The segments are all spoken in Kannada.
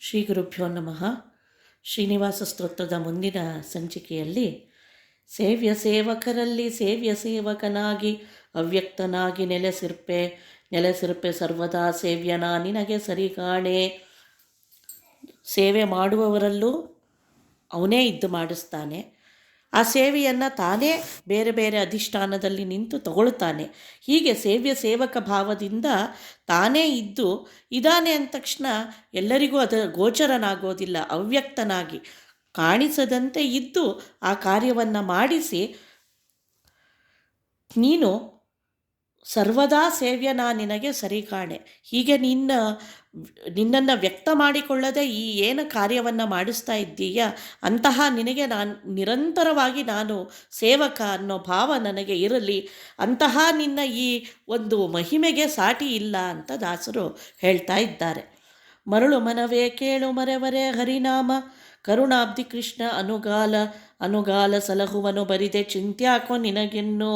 ಶ್ರೀ ಗುರುಭ್ಯೋ ನಮಃ. ಶ್ರೀನಿವಾಸ ಸ್ತೋತ್ರದ ಮುಂದಿನ ಸಂಚಿಕೆಯಲ್ಲಿ ಸೇವ್ಯ ಸೇವಕರಲ್ಲಿ ಸೇವ್ಯ ಸೇವಕನಾಗಿ ಅವ್ಯಕ್ತನಾಗಿ ನೆಲೆಸಿರ್ಪೆ ಸರ್ವದಾ ಸೇವ್ಯನ ನಿನಗೆ ಸರಿ ಕಾಣೆ. ಸೇವೆ ಮಾಡುವವರಲ್ಲೂ ಅವನೇ ಇದ್ದು ಮಾಡಿಸ್ತಾನೆ. ಆ ಸೇವೆಯನ್ನು ತಾನೇ ಬೇರೆ ಬೇರೆ ಅಧಿಷ್ಠಾನದಲ್ಲಿ ನಿಂತು ತಗೊಳ್ತಾನೆ. ಹೀಗೆ ಸೇವ್ಯ ಸೇವಕ ಭಾವದಿಂದ ತಾನೇ ಇದ್ದು ಇದ್ದಾನೆ ಅಂದ ತಕ್ಷಣ ಎಲ್ಲರಿಗೂ ಅದು ಗೋಚರನಾಗೋದಿಲ್ಲ. ಅವ್ಯಕ್ತನಾಗಿ ಕಾಣಿಸದಂತೆ ಇದ್ದು ಆ ಕಾರ್ಯವನ್ನು ಮಾಡಿಸಿ ನೀನು ಸರ್ವದಾ ಸೇವ್ಯನಾ ನಿನಗೆ ಸರಿ ಕಾಣೆ. ಹೀಗೆ ನಿನ್ನನ್ನು ವ್ಯಕ್ತ ಮಾಡಿಕೊಳ್ಳದೆ ಈ ಏನು ಕಾರ್ಯವನ್ನು ಮಾಡಿಸ್ತಾ ಇದ್ದೀಯ ಅಂತಹ ನಿನಗೆ ನಿರಂತರವಾಗಿ ನಾನು ಸೇವಕ ಅನ್ನೋ ಭಾವ ನನಗೆ ಇರಲಿ. ಅಂತಹ ನಿನ್ನ ಈ ಒಂದು ಮಹಿಮೆಗೆ ಸಾಟಿ ಇಲ್ಲ ಅಂತ ದಾಸರು ಹೇಳ್ತಾ ಇದ್ದಾರೆ. ಮರಳು ಮನವೇ ಕೇಳು ಮರೆವರೆ ಹರಿನಾಮ ಕರುಣಾಬ್ಧಿ ಕೃಷ್ಣ ಅನುಗಾಲ ಸಲಹುವನು ಬರಿದೆ ಚಿಂತ್ಯಾಕೋ ನಿನಗೆನ್ನೋ.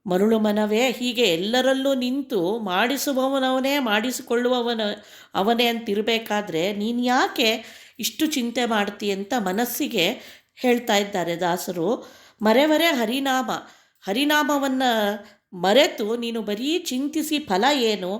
ಮರುಳು ಮನವೇ, ಹೀಗೆ ಎಲ್ಲರಲ್ಲೂ ನಿಂತು ಮಾಡಿಸುವವನವನೇ ಅವನೇ ಅಂತಿರಬೇಕಾದ್ರೆ ನೀನು ಯಾಕೆ ಇಷ್ಟು ಚಿಂತೆ ಮಾಡ್ತೀಯ ಅಂತ ಮನಸ್ಸಿಗೆ ಹೇಳ್ತಾ ಇದ್ದಾರೆ ದಾಸರು. ಮರೆವರೆ ಹರಿನಾಮವನ್ನು ಮರೆತು ನೀನು ಬರೀ ಚಿಂತಿಸಿ ಫಲ ಏನು?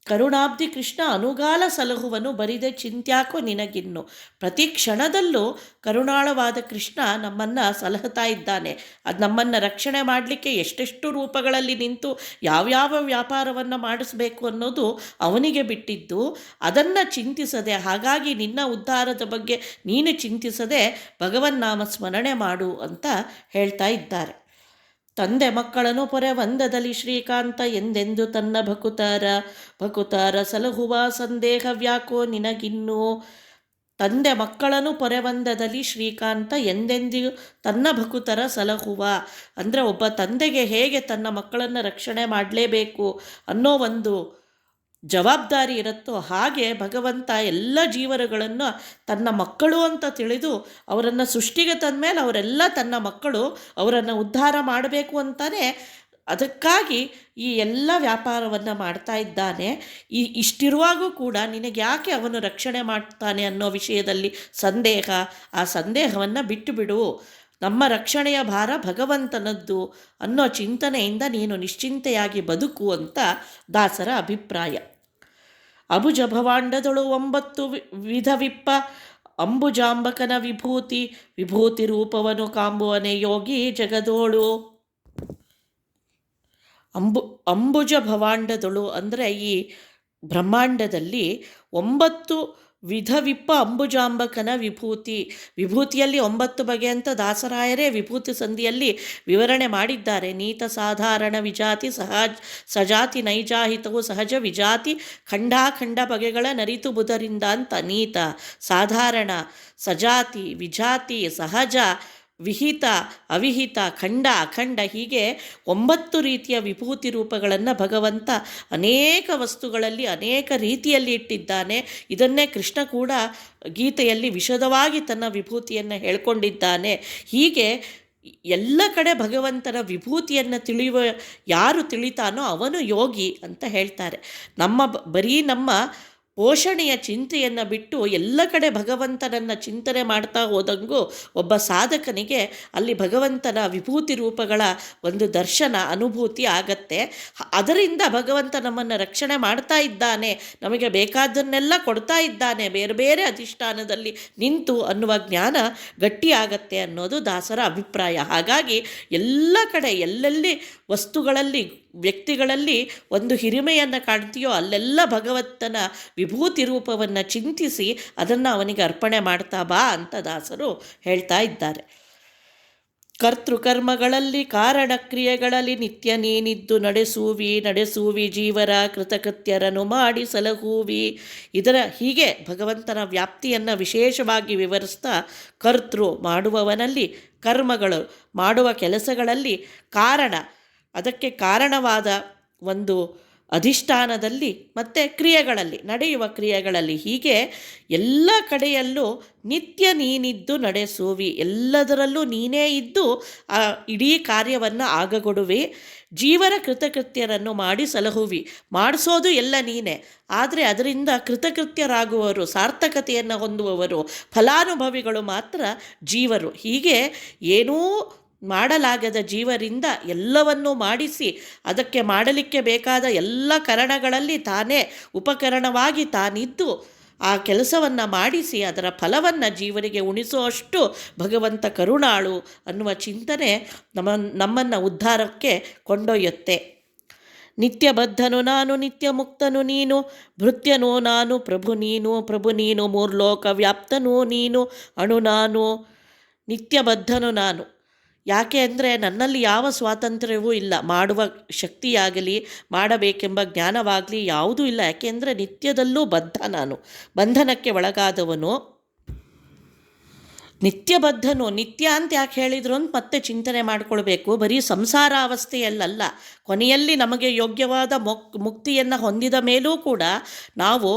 ಕರುಣಾಬ್ಧಿ ಕೃಷ್ಣ ಅನುಗಾಲ ಸಲಹುವನು ಬರಿದೆ ಚಿಂತ್ಯಾಕೋ ನಿನಗಿನ್ನು. ಪ್ರತಿ ಕ್ಷಣದಲ್ಲೂ ಕರುಣಾಳವಾದ ಕೃಷ್ಣ ನಮ್ಮನ್ನು ಸಲಹುತ್ತಾ ಇದ್ದಾನೆ. ಅದು ನಮ್ಮನ್ನು ರಕ್ಷಣೆ ಮಾಡಲಿಕ್ಕೆ ಎಷ್ಟೆಷ್ಟು ರೂಪಗಳಲ್ಲಿ ನಿಂತು ಯಾವ್ಯಾವ ವ್ಯಾಪಾರವನ್ನು ಮಾಡಿಸ್ಬೇಕು ಅನ್ನೋದು ಅವನಿಗೆ ಬಿಟ್ಟಿದ್ದು. ಅದನ್ನು ಚಿಂತಿಸದೆ, ಹಾಗಾಗಿ ನಿನ್ನ ಉದ್ಧಾರದ ಬಗ್ಗೆ ನೀನು ಚಿಂತಿಸದೆ ಭಗವನ್ನಾಮ ಸ್ಮರಣೆ ಮಾಡು ಅಂತ ಹೇಳ್ತಾ ಇದ್ದಾರೆ. ತಂದೆ ಮಕ್ಕಳನ್ನು ಪೊರೆವಂದದಲ್ಲಿ ಶ್ರೀಕಾಂತ ಎಂದೆಂದು ತನ್ನ ಭಕುತಾರ ಸಲಹುವ ಸಂದೇಹವ್ಯಾಕೋ ನಿನಗಿನ್ನೂ. ತಂದೆ ಮಕ್ಕಳನ್ನು ಪೊರೆವಂದದಲ್ಲಿ ಶ್ರೀಕಾಂತ ಎಂದೆಂದಿಗೂ ತನ್ನ ಭಕುತರ ಸಲಹುವ ಅಂದರೆ ಒಬ್ಬ ತಂದೆಗೆ ಹೇಗೆ ತನ್ನ ಮಕ್ಕಳನ್ನು ರಕ್ಷಣೆ ಮಾಡಲೇಬೇಕು ಅನ್ನೋ ಒಂದು ಜವಾಬ್ದಾರಿ ಇರುತ್ತೋ ಹಾಗೆ ಭಗವಂತ ಎಲ್ಲ ಜೀವರುಗಳನ್ನು ತನ್ನ ಮಕ್ಕಳು ಅಂತ ತಿಳಿದು ಅವರನ್ನು ಸೃಷ್ಟಿಗೆ ತಂದಮೇಲೆ ಅವರೆಲ್ಲ ತನ್ನ ಮಕ್ಕಳು, ಅವರನ್ನು ಉದ್ಧಾರ ಮಾಡಬೇಕು ಅಂತಾನೆ ಅದಕ್ಕಾಗಿ ಈ ಎಲ್ಲ ವ್ಯಾಪಾರವನ್ನು ಮಾಡ್ತಾ ಇದ್ದಾನೆ. ಇಷ್ಟಿರುವಾಗೂ ಕೂಡ ನಿನಗೆ ಯಾಕೆ ಅವನು ರಕ್ಷಣೆ ಮಾಡ್ತಾನೆ ಅನ್ನೋ ವಿಷಯದಲ್ಲಿ ಸಂದೇಹ, ಆ ಸಂದೇಹವನ್ನು ಬಿಟ್ಟು ಬಿಡು. ನಮ್ಮ ರಕ್ಷಣೆಯ ಭಾರ ಭಗವಂತನದ್ದು ಅನ್ನೋ ಚಿಂತನೆಯಿಂದ ನೀನು ನಿಶ್ಚಿಂತೆಯಾಗಿ ಬದುಕು ಅಂತ ದಾಸರ ಅಭಿಪ್ರಾಯ. ಅಬುಜ ಭವಾಂಡದೊಳು 9 ವಿಧವಿಪ್ಪ ಅಂಬುಜಾಂಬಕನ ವಿಭೂತಿ ರೂಪವನು ಕಾಂಬುವನೆ ಯೋಗಿ ಜಗದೋಳು. ಅಂಬುಜ ಭವಾಂಡದೊಳು ಅಂದರೆ ಈ ಬ್ರಹ್ಮಾಂಡದಲ್ಲಿ 9 ವಿಧವಿಪ್ಪ ಅಂಬುಜಾಂಬಕನ ವಿಭೂತಿಯಲ್ಲಿ 9 ಬಗೆ ಅಂತ ದಾಸರಾಯರೇ ವಿಭೂತಿ ಸಂಧಿಯಲ್ಲಿ ವಿವರಣೆ ಮಾಡಿದ್ದಾರೆ. ನೀತ ಸಾಧಾರಣ ವಿಜಾತಿ ಸಜಾತಿ ನೈಜಾಹಿತವು ಸಹಜ ವಿಜಾತಿ ಖಂಡಾಖಂಡ ಬಗೆಗಳ ನರಿತು ಬುಧರಿಂದ ಅಂತ ನೀತ, ಸಾಧಾರಣ, ಸಜಾತಿ, ವಿಜಾತಿ, ಸಹಜ, ವಿಹಿತ, ಅವಿಹಿತ, ಖಂಡ, ಅಖಂಡ ಹೀಗೆ 9 ರೀತಿಯ ವಿಭೂತಿ ರೂಪಗಳನ್ನು ಭಗವಂತ ಅನೇಕ ವಸ್ತುಗಳಲ್ಲಿ ಅನೇಕ ರೀತಿಯಲ್ಲಿ ಇಟ್ಟಿದ್ದಾನೆ. ಇದನ್ನೇ ಕೃಷ್ಣ ಕೂಡ ಗೀತೆಯಲ್ಲಿ ವಿಶದವಾಗಿ ತನ್ನ ವಿಭೂತಿಯನ್ನು ಹೇಳ್ಕೊಂಡಿದ್ದಾನೆ. ಹೀಗೆ ಎಲ್ಲ ಕಡೆ ಭಗವಂತನ ವಿಭೂತಿಯನ್ನು ಯಾರು ತಿಳಿತಾನೋ ಅವನು ಯೋಗಿ ಅಂತ ಹೇಳ್ತಾರೆ. ಬರೀ ನಮ್ಮ ಪೋಷಣೆಯ ಚಿಂತೆಯನ್ನು ಬಿಟ್ಟು ಎಲ್ಲ ಕಡೆ ಭಗವಂತನನ್ನು ಚಿಂತನೆ ಮಾಡ್ತಾ ಹೋದಂಗೂ ಒಬ್ಬ ಸಾಧಕನಿಗೆ ಅಲ್ಲಿ ಭಗವಂತನ ವಿಭೂತಿ ರೂಪಗಳ ಒಂದು ದರ್ಶನ ಅನುಭೂತಿ ಆಗತ್ತೆ. ಅದರಿಂದ ಭಗವಂತ ನಮ್ಮನ್ನು ರಕ್ಷಣೆ ಮಾಡ್ತಾ ಇದ್ದಾನೆ, ನಮಗೆ ಬೇಕಾದನ್ನೆಲ್ಲ ಕೊಡ್ತಾ ಇದ್ದಾನೆ, ಬೇರೆ ಬೇರೆ ಅಧಿಷ್ಠಾನದಲ್ಲಿ ನಿಂತು ಅನ್ನುವ ಜ್ಞಾನ ಗಟ್ಟಿಯಾಗತ್ತೆ ಅನ್ನೋದು ದಾಸರ ಅಭಿಪ್ರಾಯ. ಹಾಗಾಗಿ ಎಲ್ಲ ಕಡೆ ಎಲ್ಲೆಲ್ಲಿ ವಸ್ತುಗಳಲ್ಲಿ ವ್ಯಕ್ತಿಗಳಲ್ಲಿ ಒಂದು ಹಿರಿಮೆಯನ್ನು ಕಾಣ್ತೀಯೋ ಅಲ್ಲೆಲ್ಲ ಭಗವಂತನ ವಿಭೂತಿ ರೂಪವನ್ನು ಚಿಂತಿಸಿ ಅದನ್ನು ಅವನಿಗೆ ಅರ್ಪಣೆ ಮಾಡ್ತಾ ಬಾ ಅಂತ ದಾಸರು ಹೇಳ್ತಾ ಇದ್ದಾರೆ. ಕರ್ತೃಕರ್ಮಗಳಲ್ಲಿ ಕಾರಣ ಕ್ರಿಯೆಗಳಲ್ಲಿ ನಿತ್ಯ ನೀನಿದ್ದು ನಡೆಸುವಿ ಜೀವರ ಕೃತಕೃತ್ಯರನ್ನು ಮಾಡಿ ಸಲಹುವಿ. ಹೀಗೆ ಭಗವಂತನ ವ್ಯಾಪ್ತಿಯನ್ನು ವಿಶೇಷವಾಗಿ ವಿವರಿಸ್ತಾ ಕರ್ತೃ ಮಾಡುವವನಲ್ಲಿ, ಕರ್ಮಗಳು ಮಾಡುವ ಕೆಲಸಗಳಲ್ಲಿ ಕಾರಣ, ಅದಕ್ಕೆ ಕಾರಣವಾದ ಒಂದು ಅಧಿಷ್ಠಾನದಲ್ಲಿ ಮತ್ತು ಕ್ರಿಯೆಗಳಲ್ಲಿ, ನಡೆಯುವ ಕ್ರಿಯೆಗಳಲ್ಲಿ, ಹೀಗೆ ಎಲ್ಲ ಕಡೆಯಲ್ಲೂ ನಿತ್ಯ ನೀನಿದ್ದು ನಡೆಸುವಿ. ಎಲ್ಲದರಲ್ಲೂ ನೀನೇ ಇದ್ದು ಆ ಇಡೀ ಕಾರ್ಯವನ್ನು ಆಗಗೊಡುವಿ. ಜೀವನ ಕೃತಕೃತ್ಯರನ್ನು ಮಾಡಿ ಸಲಹುವಿ. ಮಾಡಿಸೋದು ಎಲ್ಲ ನೀನೇ, ಆದರೆ ಅದರಿಂದ ಕೃತಕೃತ್ಯರಾಗುವವರು, ಸಾರ್ಥಕತೆಯನ್ನು ಹೊಂದುವವರು, ಫಲಾನುಭವಿಗಳು ಮಾತ್ರ ಜೀವರು. ಹೀಗೆ ಏನೂ ಮಾಡಲಾಗದ ಜೀವರಿಂದ ಎಲ್ಲವನ್ನೂ ಮಾಡಿಸಿ ಅದಕ್ಕೆ ಮಾಡಲಿಕ್ಕೆ ಬೇಕಾದ ಎಲ್ಲ ಕರಣಗಳಲ್ಲಿ ತಾನೇ ಉಪಕರಣವಾಗಿ ತಾನಿದ್ದು ಆ ಕೆಲಸವನ್ನು ಮಾಡಿಸಿ ಅದರ ಫಲವನ್ನು ಜೀವನಿಗೆ ಉಣಿಸುವಷ್ಟು ಭಗವಂತ ಕರುಣಾಳು ಅನ್ನುವ ಚಿಂತನೆ ನಮ್ಮನ್ನು ಉದ್ಧಾರಕ್ಕೆ ಕೊಂಡೊಯ್ಯುತ್ತೆ. ನಿತ್ಯಬದ್ಧನು ನಾನು, ನಿತ್ಯ ಮುಕ್ತನು ನೀನು, ಭೃತ್ಯನು ನಾನು, ಪ್ರಭು ನೀನು, ಮೂರ್ಲೋಕ ವ್ಯಾಪ್ತನೂ ನೀನು, ಅಣು ನಾನು. ನಿತ್ಯಬದ್ಧನು ನಾನು. ಯಾಕೆ ಅಂದರೆ ನನ್ನಲ್ಲಿ ಯಾವ ಸ್ವಾತಂತ್ರ್ಯವೂ ಇಲ್ಲ. ಮಾಡುವ ಶಕ್ತಿಯಾಗಲಿ ಮಾಡಬೇಕೆಂಬ ಜ್ಞಾನವಾಗಲಿ ಯಾವುದೂ ಇಲ್ಲ. ಯಾಕೆಂದರೆ ನಿತ್ಯದಲ್ಲೂ ಬದ್ಧ ನಾನು, ಬಂಧನಕ್ಕೆ ಒಳಗಾದವನು. ನಿತ್ಯಬದ್ಧನು, ನಿತ್ಯ ಅಂತ ಯಾಕೆ ಹೇಳಿದ್ರು ಅಂತ ಮತ್ತೆ ಚಿಂತನೆ ಮಾಡಿಕೊಳ್ಬೇಕು. ಬರೀ ಸಂಸಾರ ಅವಸ್ಥೆಯಲ್ಲ, ಕೊನೆಯಲ್ಲಿ ನಮಗೆ ಯೋಗ್ಯವಾದ ಮುಕ್ತಿಯನ್ನು ಹೊಂದಿದ ಮೇಲೂ ಕೂಡ ನಾವು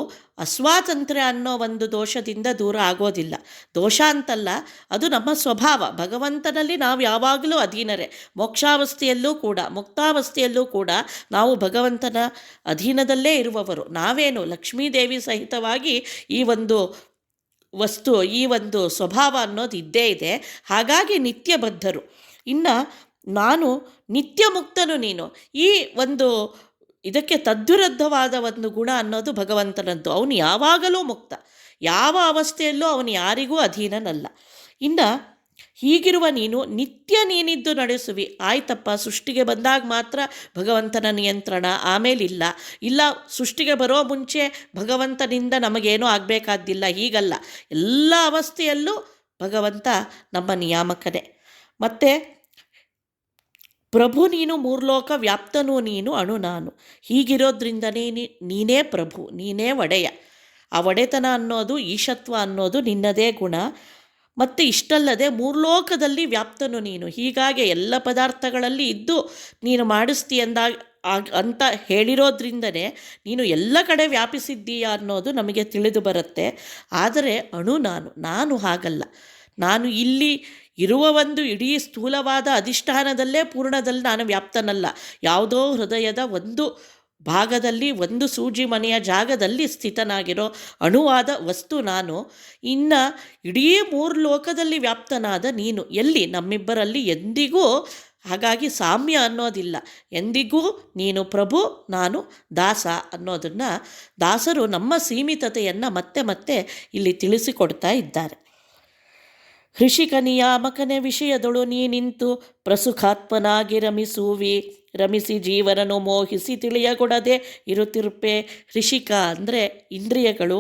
ಅಸ್ವಾತಂತ್ರ್ಯ ಅನ್ನೋ ಒಂದು ದೋಷದಿಂದ ದೂರ ಆಗೋದಿಲ್ಲ. ದೋಷ ಅಂತಲ್ಲ, ಅದು ನಮ್ಮ ಸ್ವಭಾವ. ಭಗವಂತನಲ್ಲಿ ನಾವು ಯಾವಾಗಲೂ ಅಧೀನರೇ. ಮೋಕ್ಷಾವಸ್ಥೆಯಲ್ಲೂ ಕೂಡ, ಮುಕ್ತಾವಸ್ಥೆಯಲ್ಲೂ ಕೂಡ ನಾವು ಭಗವಂತನ ಅಧೀನದಲ್ಲೇ ಇರುವವರು. ನಾವೇನು ಲಕ್ಷ್ಮೀದೇವಿ ಸಹಿತವಾಗಿ ಈ ಒಂದು ವಸ್ತು, ಈ ಒಂದು ಸ್ವಭಾವ ಅನ್ನೋದು ಇದ್ದೇ ಇದೆ. ಹಾಗಾಗಿ ನಿತ್ಯಬದ್ಧರು. ಇನ್ನು ನಾನು ನಿತ್ಯ ಮುಕ್ತನು ನೀನು, ಈ ಒಂದು ಇದಕ್ಕೆ ತದ್ವಿರುದ್ಧವಾದ ಒಂದು ಗುಣ ಅನ್ನೋದು ಭಗವಂತನದ್ದು. ಅವನು ಯಾವಾಗಲೂ ಮುಕ್ತ, ಯಾವ ಅವಸ್ಥೆಯಲ್ಲೂ ಅವನು ಯಾರಿಗೂ ಅಧೀನನಲ್ಲ. ಇನ್ನು ಹೀಗಿರುವ ನೀನು ನಿತ್ಯ ನೀನಿದ್ದು ನಡೆಸುವಿ. ಆಯ್ತಪ್ಪ, ಸೃಷ್ಟಿಗೆ ಬಂದಾಗ ಮಾತ್ರ ಭಗವಂತನ ನಿಯಂತ್ರಣ, ಆಮೇಲಿಲ್ಲ. ಇಲ್ಲ, ಸೃಷ್ಟಿಗೆ ಬರೋ ಮುಂಚೆ ಭಗವಂತನಿಂದ ನಮಗೇನೂ ಆಗಬೇಕಾದ್ದಿಲ್ಲ, ಹೀಗಲ್ಲ. ಎಲ್ಲ ಅವಸ್ಥೆಯಲ್ಲೂ ಭಗವಂತ ನಮ್ಮ ನಿಯಾಮಕನೇ. ಮತ್ತು ಪ್ರಭು ನೀನು, ಮೂರ್ಲೋಕ ವ್ಯಾಪ್ತನೂ ನೀನು, ಅಣು ನಾನು. ಹೀಗಿರೋದ್ರಿಂದನೇ ನೀನೇ ಪ್ರಭು, ನೀನೇ ಒಡೆಯ. ಆ ಒಡೆತನ ಅನ್ನೋದು, ಈಶತ್ವ ಅನ್ನೋದು ನಿನ್ನದೇ ಗುಣ. ಮತ್ತು ಇಷ್ಟಲ್ಲದೆ ಮೂರ್ಲೋಕದಲ್ಲಿ ವ್ಯಾಪ್ತನು ನೀನು. ಹೀಗಾಗಿ ಎಲ್ಲ ಪದಾರ್ಥಗಳಲ್ಲಿ ಇದ್ದು ನೀನು ಮಾಡಿಸ್ತೀಯಂದಾಗ ಅಂತ ಹೇಳಿರೋದ್ರಿಂದನೇ ನೀನು ಎಲ್ಲ ಕಡೆ ವ್ಯಾಪಿಸಿದ್ದೀಯ ಅನ್ನೋದು ನಮಗೆ ತಿಳಿದು ಬರುತ್ತೆ. ಆದರೆ ಅಣು ನಾನು ಹಾಗಲ್ಲ. ನಾನು ಇಲ್ಲಿ ಇರುವ ಒಂದು ಇಡೀ ಸ್ಥೂಲವಾದ ಅಧಿಷ್ಠಾನದಲ್ಲೇ ಪೂರ್ಣದಲ್ಲಿ ನಾನು ವ್ಯಾಪ್ತನಲ್ಲ. ಯಾವುದೋ ಹೃದಯದ ಒಂದು ಭಾಗದಲ್ಲಿ, ಒಂದು ಸೂಜಿ ಮನೆಯ ಜಾಗದಲ್ಲಿ ಸ್ಥಿತನಾಗಿರೋ ಅಣುವಾದ ವಸ್ತು ನಾನು. ಇನ್ನು ಇಡೀ ಮೂರು ಲೋಕದಲ್ಲಿ ವ್ಯಾಪ್ತನಾದ ನೀನು ಎಲ್ಲಿ? ನಮ್ಮಿಬ್ಬರಲ್ಲಿ ಎಂದಿಗೂ ಹಾಗಾಗಿ ಸಾಮ್ಯ ಅನ್ನೋದಿಲ್ಲ. ಎಂದಿಗೂ ನೀನು ಪ್ರಭು, ನಾನು ದಾಸ ಅನ್ನೋದನ್ನು ದಾಸರು ನಮ್ಮ ಸೀಮಿತತೆಯನ್ನು ಮತ್ತೆ ಮತ್ತೆ ಇಲ್ಲಿ ತಿಳಿಸಿಕೊಡ್ತಾ ಇದ್ದಾರೆ. ಹೃಷಿಕ ನಿಯಾಮಕನೇ ವಿಷಯದೊಳು ನೀ ನಿಂತು ಪ್ರಸುಖಾತ್ಮನಾಗಿ ರಮಿಸಿ ಜೀವನನು ಮೋಹಿಸಿ ತಿಳಿಯಗೊಡದೆ ಇರುತ್ತಿರುಪೆ. ಹೃಷಿಕ ಅಂದರೆ ಇಂದ್ರಿಯಗಳು,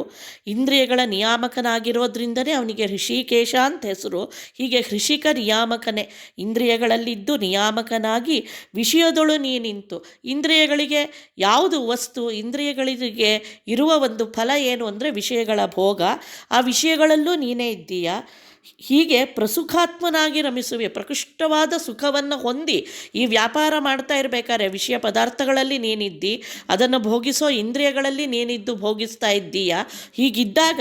ಇಂದ್ರಿಯಗಳ ನಿಯಾಮಕನಾಗಿರೋದ್ರಿಂದಲೇ ಅವನಿಗೆ ಹೃಷಿಕೇಶ ಅಂತ ಹೆಸರು. ಹೀಗೆ ಹೃಷಿಕ ನಿಯಾಮಕನೇ, ಇಂದ್ರಿಯಗಳಲ್ಲಿದ್ದು ನಿಯಾಮಕನಾಗಿ ವಿಷಯದೊಳು ನೀ ನಿಂತು. ಇಂದ್ರಿಯಗಳಿಗೆ ಯಾವುದು ವಸ್ತು, ಇಂದ್ರಿಯಗಳಿಗೆ ಇರುವ ಒಂದು ಫಲ ಏನು ಅಂದರೆ ವಿಷಯಗಳ ಭೋಗ. ಆ ವಿಷಯಗಳಲ್ಲೂ ನೀನೇ ಇದ್ದೀಯ. ಹೀಗೆ ಪ್ರಸುಖಾತ್ಮನಾಗಿ ರಮಿಸುವೆ, ಪ್ರಕೃಷ್ಟವಾದ ಸುಖವನ್ನು ಹೊಂದಿ ಈ ವ್ಯಾಪಾರ ಮಾಡ್ತಾ ಇರಬೇಕಾದ್ರೆ ವಿಷಯ ಪದಾರ್ಥಗಳಲ್ಲಿ ನೀನಿದ್ದಿ, ಅದನ್ನು ಭೋಗಿಸೋ ಇಂದ್ರಿಯಗಳಲ್ಲಿ ನೀನಿದ್ದು ಭೋಗಿಸ್ತಾ ಇದ್ದೀಯ. ಹೀಗಿದ್ದಾಗ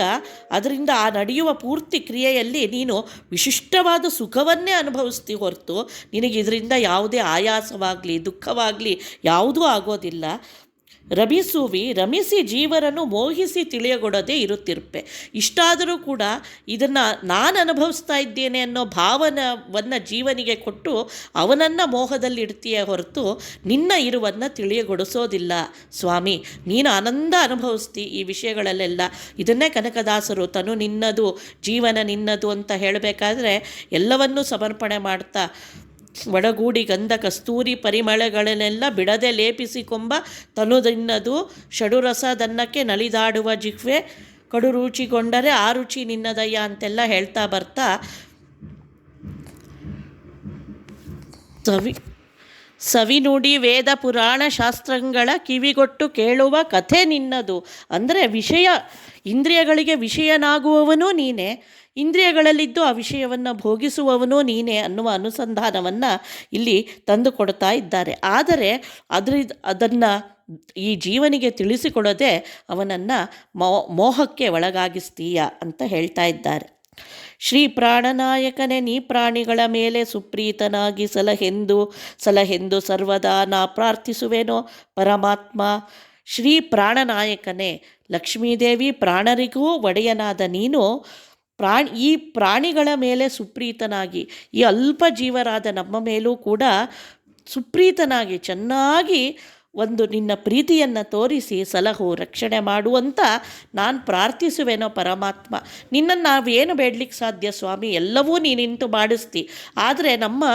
ಅದರಿಂದ ಆ ನಡೆಯುವ ಪೂರ್ತಿ ಕ್ರಿಯೆಯಲ್ಲಿ ನೀನು ವಿಶಿಷ್ಟವಾದ ಸುಖವನ್ನೇ ಅನುಭವಿಸ್ತಿ ಹೊರತು ನಿನಗೆ ಇದರಿಂದ ಯಾವುದೇ ಆಯಾಸವಾಗಲಿ ದುಃಖವಾಗಲಿ ಯಾವುದೂ ಆಗೋದಿಲ್ಲ. ರಮಿಸಿ ಜೀವನನ್ನು ಮೋಹಿಸಿ ತಿಳಿಯಗೊಡದೆ ಇರುತ್ತಿರುಪೆ. ಇಷ್ಟಾದರೂ ಕೂಡ ಇದನ್ನು ನಾನು ಅನುಭವಿಸ್ತಾ ಇದ್ದೇನೆ ಅನ್ನೋ ಭಾವನವನ್ನು ಜೀವನಿಗೆ ಕೊಟ್ಟು ಅವನನ್ನು ಮೋಹದಲ್ಲಿ ಇಡ್ತೀಯೇ ಹೊರತು ನಿನ್ನ ಇರುವನ್ನು ತಿಳಿಯಗೊಡಿಸೋದಿಲ್ಲ. ಸ್ವಾಮಿ, ನೀನು ಆನಂದ ಅನುಭವಿಸ್ತಿ ಈ ವಿಷಯಗಳಲ್ಲೆಲ್ಲ. ಇದನ್ನೇ ಕನಕದಾಸರು ತನು ನಿನ್ನದು ಜೀವನ ನಿನ್ನದು ಅಂತ ಹೇಳಬೇಕಾದ್ರೆ ಎಲ್ಲವನ್ನೂ ಸಮರ್ಪಣೆ ಮಾಡ್ತಾ ಒಡಗೂಡಿ ಗಂಧ ಕಸ್ತೂರಿ ಪರಿಮಳಗಳನ್ನೆಲ್ಲ ಬಿಡದೆ ಲೇಪಿಸಿಕೊಂಬ ತನುದಿನ್ನದು ಷಡುರಸ ದನ್ನಕ್ಕೆ ನಲಿದಾಡುವ ಜಿಹ್ವೆ ಕಡು ರುಚಿಗೊಂಡರೆ ಆ ರುಚಿ ನಿನ್ನದಯ್ಯ ಅಂತೆಲ್ಲ ಹೇಳ್ತಾ ಬರ್ತಾ ಸವಿನುಡಿ ವೇದ ಪುರಾಣ ಶಾಸ್ತ್ರಗಳ ಕಿವಿಗೊಟ್ಟು ಕೇಳುವ ಕಥೆ ನಿನ್ನದು. ಅಂದರೆ ಇಂದ್ರಿಯಗಳಿಗೆ ವಿಷಯನಾಗುವವನೂ ನೀನೇ, ಇಂದ್ರಿಯಗಳಲ್ಲಿದ್ದು ಆ ವಿಷಯವನ್ನು ಭೋಗಿಸುವವನೂ ನೀನೇ ಅನ್ನುವ ಅನುಸಂಧಾನವನ್ನು ಇಲ್ಲಿ ತಂದು ಕೊಡ್ತಾ ಇದ್ದಾರೆ. ಆದರೆ ಅದನ್ನು ಈ ಜೀವನಿಗೆ ತಿಳಿಸಿಕೊಡದೆ ಅವನನ್ನು ಮೋಹಕ್ಕೆ ಒಳಗಾಗಿಸ್ತೀಯ ಅಂತ ಹೇಳ್ತಾ ಇದ್ದಾರೆ. ಶ್ರೀ ಪ್ರಾಣನಾಯಕನೇ ನೀ ಪ್ರಾಣಿಗಳ ಮೇಲೆ ಸುಪ್ರೀತನಾಗಿ ಸಲಹೆಂದು ಸರ್ವದಾ ನಾ ಪ್ರಾರ್ಥಿಸುವೆನೋ ಪರಮಾತ್ಮ. ಶ್ರೀ ಪ್ರಾಣನಾಯಕನೇ, ಲಕ್ಷ್ಮೀದೇವಿ ಪ್ರಾಣರಿಗೂ ಒಡೆಯನಾದ ನೀನು ಈ ಪ್ರಾಣಿಗಳ ಮೇಲೆ ಸುಪ್ರೀತನಾಗಿ, ಈ ಅಲ್ಪ ಜೀವರಾದ ನಮ್ಮ ಮೇಲೂ ಕೂಡ ಸುಪ್ರೀತನಾಗಿ ಚೆನ್ನಾಗಿ ಒಂದು ನಿನ್ನ ಪ್ರೀತಿಯನ್ನು ತೋರಿಸಿ ಸಲಹು ರಕ್ಷಣೆ ಮಾಡುವಂತ ನಾನು ಪ್ರಾರ್ಥಿಸುವೆನೋ ಪರಮಾತ್ಮ. ನಿನ್ನನ್ನು ನಾವೇನು ಬೇಡಲಿಕ್ಕೆ ಸಾಧ್ಯ ಸ್ವಾಮಿ, ಎಲ್ಲವೂ ನೀನಿಂತು ಮಾಡಿಸ್ತಿ. ಆದರೆ ನಮ್ಮ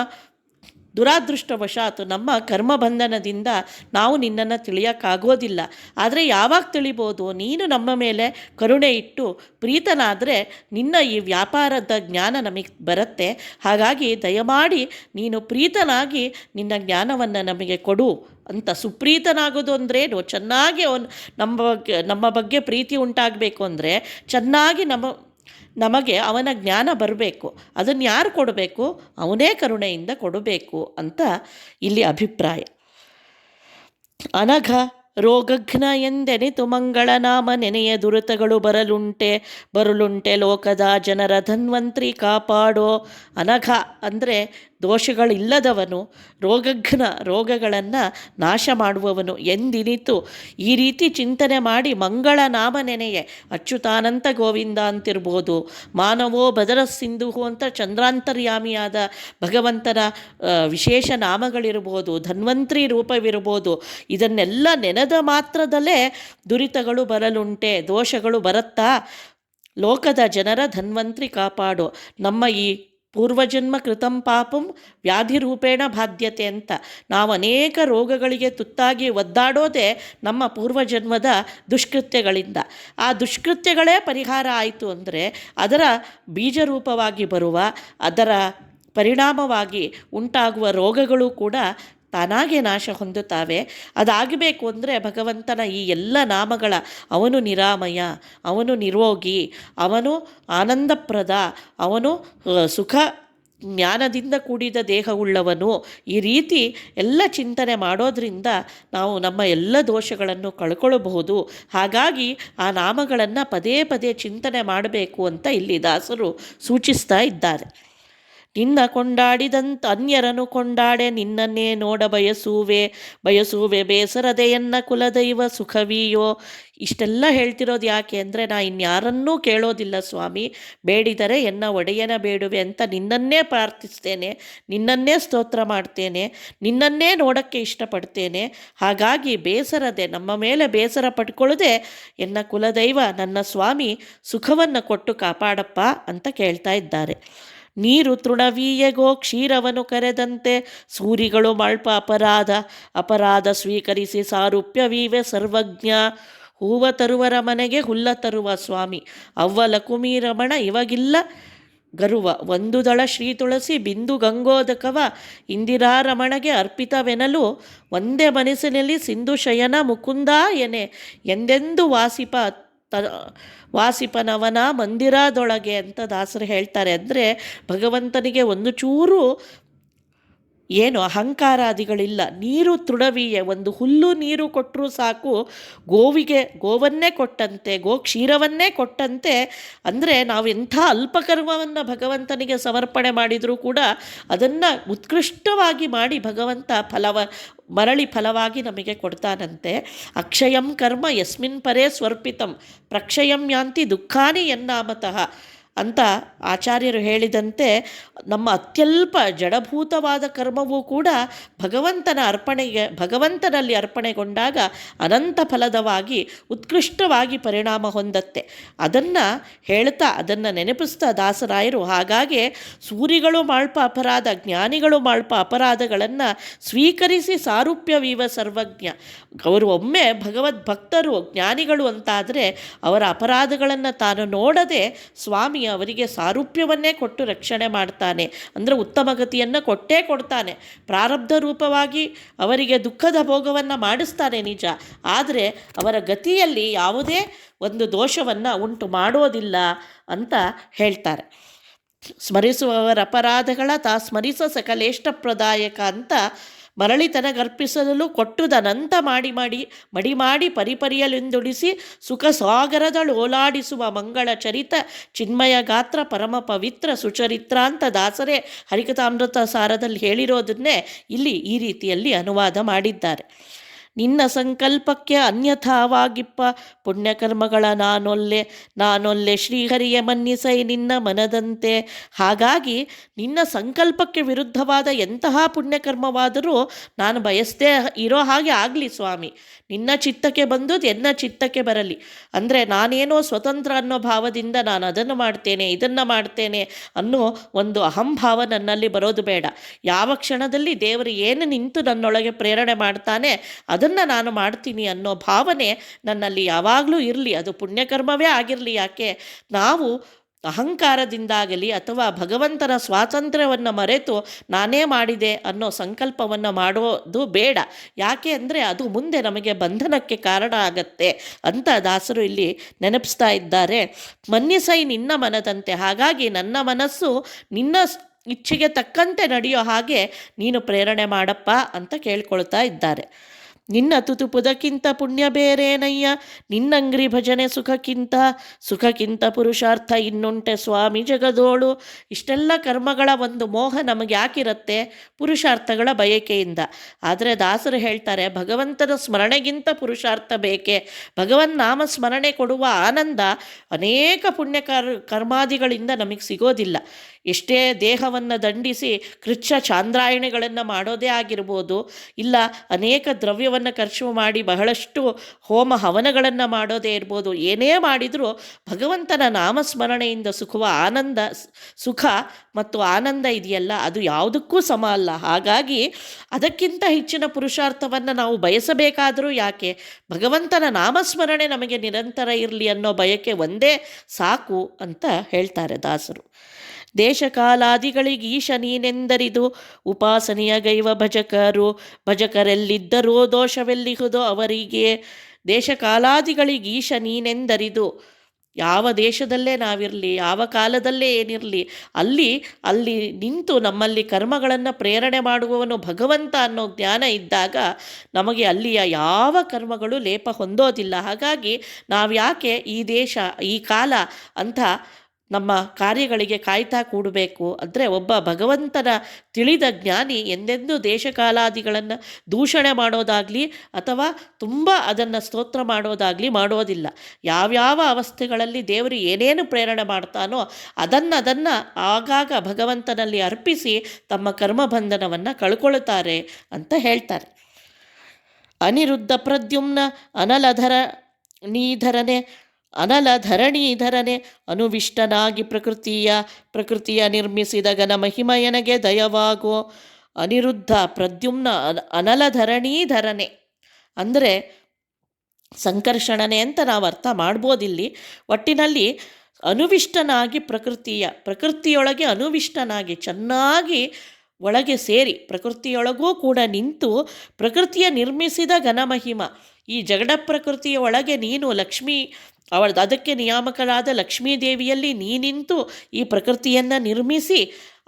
ದುರಾದೃಷ್ಟವಶಾತ್ ನಮ್ಮ ಕರ್ಮಬಂಧನದಿಂದ ನಾವು ನಿನ್ನನ್ನು ತಿಳಿಯೋಕ್ಕಾಗೋದಿಲ್ಲ. ಆದರೆ ಯಾವಾಗ ತಿಳಿಬೋದು? ನೀನು ನಮ್ಮ ಮೇಲೆ ಕರುಣೆ ಇಟ್ಟು ಪ್ರೀತನಾದರೆ ನಿನ್ನ ಈ ವ್ಯಾಪಾರದ ಜ್ಞಾನ ನಮಗೆ ಬರುತ್ತೆ. ಹಾಗಾಗಿ ದಯಮಾಡಿ ನೀನು ಪ್ರೀತನಾಗಿ ನಿನ್ನ ಜ್ಞಾನವನ್ನು ನಮಗೆ ಕೊಡು ಅಂತ. ಸುಪ್ರೀತನಾಗೋದು ಅಂದ್ರೇನು? ಚೆನ್ನಾಗಿ ನಮ್ಮ ಬಗ್ಗೆ ಪ್ರೀತಿ ಉಂಟಾಗಬೇಕು ಅಂದರೆ ಚೆನ್ನಾಗಿ ನಮಗೆ ಅವನ ಜ್ಞಾನ ಬರಬೇಕು. ಅದನ್ನು ಯಾರು ಕೊಡಬೇಕು? ಅವನೇ ಕರುಣೆಯಿಂದ ಕೊಡಬೇಕು ಅಂತ ಇಲ್ಲಿ ಅಭಿಪ್ರಾಯ. ಅನಘ ರೋಗಘ್ನ ಎಂದೆನಿತು ಮಂಗಳನಾಮ ನೆನೆಯ ದುರಿತಗಳು ಬರಲುಂಟೆ ಲೋಕದ ಜನರ ಧನ್ವಂತ್ರಿ ಕಾಪಾಡೋ. ಅನಘ ಅಂದರೆ ದೋಷಗಳಿಲ್ಲದವನು, ರೋಗಘ್ನ ರೋಗಗಳನ್ನು ನಾಶ ಮಾಡುವವನು ಎಂದಿನಿತು. ಈ ರೀತಿ ಚಿಂತನೆ ಮಾಡಿ ಮಂಗಳ ನಾಮ ನೆನೆಯೇ, ಅಚ್ಯುತಾನಂತ ಗೋವಿಂದ ಅಂತಿರ್ಬೋದು, ಮಾನವೋ ಬದರ ಸಿಂಧು ಅಂತ ಚಂದ್ರಾಂತರ್ಯಾಮಿಯಾದ ಭಗವಂತನ ವಿಶೇಷ ನಾಮಗಳಿರ್ಬೋದು, ಧನ್ವಂತ್ರಿ ರೂಪವಿರ್ಬೋದು. ಇದನ್ನೆಲ್ಲ ನೆನೆದ ಮಾತ್ರದಲ್ಲೇ ದುರಿತಗಳು ಬರಲುಂಟೆ, ದೋಷಗಳು ಬರುತ್ತಾ. ಲೋಕದ ಜನರ ಧನ್ವಂತ್ರಿ ಕಾಪಾಡೋ. ನಮ್ಮ ಈ ಪೂರ್ವಜನ್ಮ ಕೃತಂ ಪಾಪಂ ವ್ಯಾಧಿರೂಪೇಣ ಬಾಧ್ಯತೆ ಅಂತ ನಾವು ಅನೇಕ ರೋಗಗಳಿಗೆ ತುತ್ತಾಗಿ ಒದ್ದಾಡೋದೇ ನಮ್ಮ ಪೂರ್ವಜನ್ಮದ ದುಷ್ಕೃತ್ಯಗಳಿಂದ. ಆ ದುಷ್ಕೃತ್ಯಗಳೇ ಪರಿಹಾರ ಆಯಿತು ಅಂದರೆ ಅದರ ಬೀಜರೂಪವಾಗಿ ಬರುವ, ಅದರ ಪರಿಣಾಮವಾಗಿ ಉಂಟಾಗುವ ರೋಗಗಳು ಕೂಡ ತಾನಾಗೆ ನಾಶ ಹೊಂದುತ್ತಾವೆ. ಅದಾಗಬೇಕು ಅಂದರೆ ಭಗವಂತನ ಈ ಎಲ್ಲ ನಾಮಗಳ, ಅವನು ನಿರಾಮಯ, ಅವನು ನಿರೋಗಿ, ಅವನು ಆನಂದಪ್ರದ, ಅವನು ಸುಖ ಜ್ಞಾನದಿಂದ ಕೂಡಿದ ದೇಹವುಳ್ಳವನು, ಈ ರೀತಿ ಎಲ್ಲ ಚಿಂತನೆ ಮಾಡೋದರಿಂದ ನಾವು ನಮ್ಮ ಎಲ್ಲ ದೋಷಗಳನ್ನು ಕಳ್ಕೊಳ್ಳಬಹುದು. ಹಾಗಾಗಿ ಆ ನಾಮಗಳನ್ನು ಪದೇ ಪದೇ ಚಿಂತನೆ ಮಾಡಬೇಕು ಅಂತ ಇಲ್ಲಿ ದಾಸರು ಸೂಚಿಸ್ತಾ ಇದ್ದಾರೆ. ನಿನ್ನ ಕೊಂಡಾಡಿದಂತ ಅನ್ಯರನು ಕೊಂಡಾಡೆ ನಿನ್ನನ್ನೇ ನೋಡ ಬಯಸುವೆ ಬೇಸರದೆಯನ್ನ ಕುಲದೈವ ಸುಖವಿಯೋ. ಇಷ್ಟೆಲ್ಲ ಹೇಳ್ತಿರೋದು ಯಾಕೆ ಅಂದರೆ, ನಾ ಇನ್ಯಾರನ್ನೂ ಕೇಳೋದಿಲ್ಲ ಸ್ವಾಮಿ, ಬೇಡಿದರೆ ಎನ್ನ ಒಡೆಯನ ಬೇಡುವೆ ಅಂತ ನಿನ್ನನ್ನೇ ಪ್ರಾರ್ಥಿಸ್ತೇನೆ, ನಿನ್ನನ್ನೇ ಸ್ತೋತ್ರ ಮಾಡ್ತೇನೆ, ನಿನ್ನನ್ನೇ ನೋಡೋಕ್ಕೆ ಇಷ್ಟಪಡ್ತೇನೆ. ಹಾಗಾಗಿ ಬೇಸರದೆ, ನಮ್ಮ ಮೇಲೆ ಬೇಸರ ಪಡ್ಕೊಳ್ಳದೆ ಎನ್ನ ಕುಲದೈವ ನನ್ನ ಸ್ವಾಮಿ ಸುಖವನ್ನು ಕೊಟ್ಟು ಕಾಪಾಡಪ್ಪ ಅಂತ ಕೇಳ್ತಾ ಇದ್ದಾರೆ. ನೀರು ತೃಣವೀಯಗೋ ಕ್ಷೀರವನು ಕರೆದಂತೆ ಸೂರಿಗಳು ಮಲ್ಪ ಅಪರಾಧ ಸ್ವೀಕರಿಸಿ ಸಾರೂಪ್ಯವೀವೆ ಸರ್ವಜ್ಞ. ಹೂವ ತರುವರ ಮನೆಗೆ ಹುಲ್ಲ ತರುವ ಸ್ವಾಮಿ ಅವ್ವಲ ಕುಮೀರಮಣ ಇವಗಿಲ್ಲ ಗರುವ. ಒಂದು ದಳ ಶ್ರೀ ತುಳಸಿ ಬಿಂದು ಗಂಗೋದಕವ ಇಂದಿರಾರಮಣಗೆ ಅರ್ಪಿತವೆನಲು ಒಂದೇ ಮನಸ್ಸಿನಲ್ಲಿ ಸಿಂಧು ಶಯನ ಮುಕುಂದ ಎನೆ ಎಂದೆಂದು ವಾಸಿಪನವನ ಮಂದಿರದೊಳಗೆ ಅಂತ ದಾಸರು ಹೇಳ್ತಾರೆ. ಅಂದರೆ ಭಗವಂತನಿಗೆ ಒಂದು ಚೂರು ಏನು ಅಹಂಕಾರಾದಿಗಳಿಲ್ಲ. ನೀರು ತೃಣವೀಯೆ, ಒಂದು ಹುಲ್ಲು ನೀರು ಕೊಟ್ಟರೂ ಸಾಕು, ಗೋವನ್ನೇ ಕೊಟ್ಟಂತೆ, ಕ್ಷೀರವನ್ನೇ ಕೊಟ್ಟಂತೆ. ಅಂದರೆ ನಾವು ಎಂಥ ಅಲ್ಪಕರ್ಮವನ್ನು ಭಗವಂತನಿಗೆ ಸಮರ್ಪಣೆ ಮಾಡಿದರೂ ಕೂಡ ಅದನ್ನು ಉತ್ಕೃಷ್ಟವಾಗಿ ಮಾಡಿ ಭಗವಂತ ಮರಳಿ ಫಲವಾಗಿ ನಮಗೆ ಕೊಡ್ತಾನಂತೆ. ಅಕ್ಷಯಂ ಕರ್ಮ ಯಸ್ಮಿನ್ ಪರೇ ಸ್ವರ್ಪಿತಂ ಪ್ರಕ್ಷಯಂ ಯಾಂತಿ ದುಃಖಾನಿ ಎನ್ನಾಮತಃ ಅಂತ ಆಚಾರ್ಯರು ಹೇಳಿದಂತೆ, ನಮ್ಮ ಅತ್ಯಲ್ಪ ಜಡಭೂತವಾದ ಕರ್ಮವೂ ಕೂಡ ಭಗವಂತನಲ್ಲಿ ಅರ್ಪಣೆಗೊಂಡಾಗ ಅನಂತ ಫಲದವಾಗಿ ಉತ್ಕೃಷ್ಟವಾಗಿ ಪರಿಣಾಮ ಹೊಂದತ್ತೆ. ಅದನ್ನು ಹೇಳ್ತಾ, ಅದನ್ನು ನೆನಪಿಸ್ತಾ ದಾಸರಾಯರು, ಹಾಗಾಗಿ ಸೂರಿಗಳು ಮಾಳ್ಪ ಅಪರಾಧ, ಜ್ಞಾನಿಗಳು ಮಾಳ್ಪ ಅಪರಾಧಗಳನ್ನು ಸ್ವೀಕರಿಸಿ ಸಾರೂಪ್ಯವೀವ ಸರ್ವಜ್ಞ. ಅವರು ಒಮ್ಮೆ ಭಗವದ್ಭಕ್ತರು ಜ್ಞಾನಿಗಳು ಅಂತಾದರೆ ಅವರ ಅಪರಾಧಗಳನ್ನು ತಾನು ನೋಡದೆ ಸ್ವಾಮಿ ಅವರಿಗೆ ಸಾರೂಪ್ಯವನ್ನೇ ಕೊಟ್ಟು ರಕ್ಷಣೆ ಮಾಡ್ತಾನೆ. ಅಂದರೆ ಉತ್ತಮ ಗತಿಯನ್ನು ಕೊಟ್ಟೇ ಕೊಡ್ತಾನೆ. ಪ್ರಾರಬ್ಧ ರೂಪವಾಗಿ ಅವರಿಗೆ ದುಃಖದ ಭೋಗವನ್ನು ಮಾಡಿಸ್ತಾನೆ ನಿಜ, ಆದರೆ ಅವರ ಗತಿಯಲ್ಲಿ ಯಾವುದೇ ಒಂದು ದೋಷವನ್ನು ಉಂಟು ಮಾಡೋದಿಲ್ಲ ಅಂತ ಹೇಳ್ತಾರೆ. ಸ್ಮರಿಸುವವರ ಅಪರಾಧಗಳ ಸ್ಮರಿಸ ಸಕಲೇಷ್ಟಪ್ರದಾಯಕ ಅಂತ ಮರಳಿ ತನಗರ್ಪಿಸಲು ಕೊಟ್ಟುದನಂತ ಮಾಡಿ ಮಾಡಿ ಮಡಿ ಮಾಡಿ ಪರಿಪರಿಯಲೆಂದುಡಿಸಿ ಸುಖ ಸಾಗರದಳು ಓಲಾಡಿಸುವ ಮಂಗಳ ಚರಿತ ಚಿನ್ಮಯ ಗಾತ್ರ ಪರಮ ಪವಿತ್ರ ಸುಚರಿತ್ರ ಅಂತ ದಾಸರೇ ಹರಿಕಥಾಮೃತ ಸಾರದಲ್ಲಿ ಹೇಳಿರೋದನ್ನೇ ಇಲ್ಲಿ ಈ ರೀತಿಯಲ್ಲಿ ಅನುವಾದ ಮಾಡಿದ್ದಾರೆ. ನಿನ್ನ ಸಂಕಲ್ಪಕ್ಕೆ ಅನ್ಯಥಾವಾಗಿಪ್ಪ ಪುಣ್ಯಕರ್ಮಗಳ ನಾನೊಲ್ಲೆ ಶ್ರೀಹರಿಯ ಮನ್ನಿಸೈ ನಿನ್ನ ಮನದಂತೆ. ಹಾಗಾಗಿ ನಿನ್ನ ಸಂಕಲ್ಪಕ್ಕೆ ವಿರುದ್ಧವಾದ ಎಂತಹ ಪುಣ್ಯಕರ್ಮವಾದರೂ ನಾನು ಬಯಸದೇ ಇರೋ ಹಾಗೆ ಆಗಲಿ ಸ್ವಾಮಿ, ನಿನ್ನ ಚಿತ್ತಕ್ಕೆ ಬಂದುದು ಎನ್ನ ಚಿತ್ತಕ್ಕೆ ಬರಲಿ. ಅಂದರೆ ನಾನೇನೋ ಸ್ವತಂತ್ರ ಅನ್ನೋ ಭಾವದಿಂದ ನಾನು ಅದನ್ನು ಮಾಡ್ತೇನೆ ಇದನ್ನು ಮಾಡ್ತೇನೆ ಅನ್ನೋ ಒಂದು ಅಹಂಭಾವ ನನ್ನಲ್ಲಿ ಬರೋದು ಬೇಡ. ಯಾವ ಕ್ಷಣದಲ್ಲಿ ದೇವರು ಏನು ನಿಂತು ನನ್ನೊಳಗೆ ಪ್ರೇರಣೆ ಮಾಡ್ತಾನೆ ಅದನ್ನು ನಾನು ಮಾಡ್ತೀನಿ ಅನ್ನೋ ಭಾವನೆ ನನ್ನಲ್ಲಿ ಯಾವಾಗಲೂ ಇರಲಿ. ಅದು ಪುಣ್ಯಕರ್ಮವೇ ಆಗಿರಲಿ. ಯಾಕೆ ನಾವು ಅಹಂಕಾರದಿಂದಾಗಲಿ ಅಥವಾ ಭಗವಂತನ ಸ್ವಾತಂತ್ರ್ಯವನ್ನು ಮರೆತು ನಾನೇ ಮಾಡಿದೆ ಅನ್ನೋ ಸಂಕಲ್ಪವನ್ನು ಮಾಡೋದು ಬೇಡ. ಯಾಕೆ ಅಂದರೆ ಅದು ಮುಂದೆ ನಮಗೆ ಬಂಧನಕ್ಕೆ ಕಾರಣ ಆಗತ್ತೆ ಅಂತ ದಾಸರು ಇಲ್ಲಿ ನೆನಪಿಸ್ತಾ ಇದ್ದಾರೆ. ಮನ್ನಿಸೈ ನಿನ್ನ ಮನದಂತೆ. ಹಾಗಾಗಿ ನನ್ನ ಮನಸ್ಸು ನಿನ್ನ ಇಚ್ಛೆಗೆ ತಕ್ಕಂತೆ ನಡೆಯೋ ಹಾಗೆ ನೀನು ಪ್ರೇರಣೆ ಮಾಡಪ್ಪ ಅಂತ ಕೇಳ್ಕೊಳ್ತಾ ಇದ್ದಾರೆ. ನಿನ್ನ ತುತುಪುದಕ್ಕಿಂತ ಪುಣ್ಯ ಬೇರೇನಯ್ಯ, ನಿನ್ನಂಗ್ರಿ ಭಜನೆ ಸುಖಕ್ಕಿಂತ ಪುರುಷಾರ್ಥ ಇನ್ನುಂಟೆ ಸ್ವಾಮಿ ಜಗದೋಳು. ಇಷ್ಟೆಲ್ಲ ಕರ್ಮಗಳ ಒಂದು ಮೋಹ ನಮಗೆ ಯಾಕಿರುತ್ತೆ? ಪುರುಷಾರ್ಥಗಳ ಬಯಕೆಯಿಂದ. ಆದರೆ ದಾಸರು ಹೇಳ್ತಾರೆ, ಭಗವಂತನ ಸ್ಮರಣೆಗಿಂತ ಪುರುಷಾರ್ಥ ಬೇಕೆ. ಭಗವನ್ ನಾಮ ಸ್ಮರಣೆ ಕೊಡುವ ಆನಂದ ಅನೇಕ ಕರ್ಮಾದಿಗಳಿಂದ ನಮಗೆ ಸಿಗೋದಿಲ್ಲ. ಎಷ್ಟೇ ದೇಹವನ್ನು ದಂಡಿಸಿ ಕೃಚ್ಛ ಚಾಂದ್ರಾಯಣೆಗಳನ್ನು ಮಾಡೋದೇ ಆಗಿರ್ಬೋದು, ಇಲ್ಲ ಅನೇಕ ದ್ರವ್ಯವನ್ನು ಖರ್ಚು ಮಾಡಿ ಬಹಳಷ್ಟು ಹೋಮ ಹವನಗಳನ್ನು ಮಾಡೋದೇ ಇರ್ಬೋದು, ಏನೇ ಮಾಡಿದರೂ ಭಗವಂತನ ನಾಮಸ್ಮರಣೆಯಿಂದ ಸುಖ ಮತ್ತು ಆನಂದ ಇದೆಯಲ್ಲ, ಅದು ಯಾವುದಕ್ಕೂ ಸಮ ಅಲ್ಲ. ಹಾಗಾಗಿ ಅದಕ್ಕಿಂತ ಹೆಚ್ಚಿನ ಪುರುಷಾರ್ಥವನ್ನು ನಾವು ಬಯಸಬೇಕಾದರೂ ಯಾಕೆ? ಭಗವಂತನ ನಾಮಸ್ಮರಣೆ ನಮಗೆ ನಿರಂತರ ಇರಲಿ ಅನ್ನೋ ಬಯಕೆ ಒಂದೇ ಸಾಕು ಅಂತ ಹೇಳ್ತಾರೆ ದಾಸರು. ದೇಶಕಾಲಾದಿಗಳಿಗೆ ಈಶ ನೀನೆಂದರಿದು ಉಪಾಸನೆಯ ಗೈವ ಭಜಕರೆಲ್ಲಿದ್ದರೋ ದೋಷವೆಲ್ಲಿಹುದೋ ಅವರಿಗೆ. ದೇಶಕಾಲಾದಿಗಳಿಗೆ ಈಶ ನೀನೆಂದರಿದು, ಯಾವ ದೇಶದಲ್ಲೇ ನಾವಿರಲಿ, ಯಾವ ಕಾಲದಲ್ಲೇ ಏನಿರಲಿ, ಅಲ್ಲಿ ನಿಂತು ನಮ್ಮಲ್ಲಿ ಕರ್ಮಗಳನ್ನು ಪ್ರೇರಣೆ ಮಾಡುವವನು ಭಗವಂತ ಅನ್ನೋ ಜ್ಞಾನ ಇದ್ದಾಗ ನಮಗೆ ಅಲ್ಲಿಯ ಯಾವ ಕರ್ಮಗಳು ಲೇಪ ಹೊಂದೋದಿಲ್ಲ. ಹಾಗಾಗಿ ನಾವು ಯಾಕೆ ಈ ದೇಶ ಈ ಕಾಲ ಅಂತ ನಮ್ಮ ಕಾರ್ಯಗಳಿಗೆ ಕಾಯ್ತಾ ಕೂಡಬೇಕು? ಅಂದರೆ ಒಬ್ಬ ಭಗವಂತನ ತಿಳಿದ ಜ್ಞಾನಿ ಎಂದೆಂದೂ ದೇಶಕಾಲಾದಿಗಳನ್ನು ದೂಷಣೆ ಮಾಡೋದಾಗಲಿ ಅಥವಾ ತುಂಬ ಅದನ್ನು ಸ್ತೋತ್ರ ಮಾಡೋದಾಗಲಿ ಮಾಡೋದಿಲ್ಲ. ಯಾವ್ಯಾವ ಅವಸ್ಥೆಗಳಲ್ಲಿ ದೇವರು ಏನೇನು ಪ್ರೇರಣೆ ಮಾಡ್ತಾನೋ ಅದನ್ನು ಆಗಾಗ ಭಗವಂತನಲ್ಲಿ ಅರ್ಪಿಸಿ ತಮ್ಮ ಕರ್ಮಬಂಧನವನ್ನು ಕಳ್ಕೊಳ್ತಾರೆ ಅಂತ ಹೇಳ್ತಾರೆ. ಅನಿರುದ್ಧ ಪ್ರದ್ಯುಮ್ನ ಅನಲಧರಣೀಧರನೆ ಅನುವಿಷ್ಟನಾಗಿ ಪ್ರಕೃತಿಯ ನಿರ್ಮಿಸಿದ ಘನ ಮಹಿಮಯನಗೆ ದಯವಾಗೋ. ಅನಿರುದ್ಧ ಪ್ರದ್ಯುಮ್ನ ಅನಲಧರಣೀಧರನೆ ಅಂದರೆ ಸಂಕರ್ಷಣನೆ ಅಂತ ನಾವು ಅರ್ಥ ಮಾಡ್ಬೋದಿಲ್ಲಿ. ಒಟ್ಟಿನಲ್ಲಿ ಅನುವಿಷ್ಟನಾಗಿ ಪ್ರಕೃತಿಯೊಳಗೆ ಅನುವಿಷ್ಟನಾಗಿ ಚೆನ್ನಾಗಿ ಒಳಗೆ ಸೇರಿ ಪ್ರಕೃತಿಯೊಳಗೂ ಕೂಡ ನಿಂತು ಪ್ರಕೃತಿಯ ನಿರ್ಮಿಸಿದ ಘನಮಹಿಮ. ಈ ಜಗಡ ಪ್ರಕೃತಿಯ ಒಳಗೆ ನೀನು ಲಕ್ಷ್ಮೀ ಅದಕ್ಕೆ ನಿಯಾಮಕರಾದ ಲಕ್ಷ್ಮೀದೇವಿಯಲ್ಲಿ ನೀನಿಂತು ಈ ಪ್ರಕೃತಿಯನ್ನು ನಿರ್ಮಿಸಿ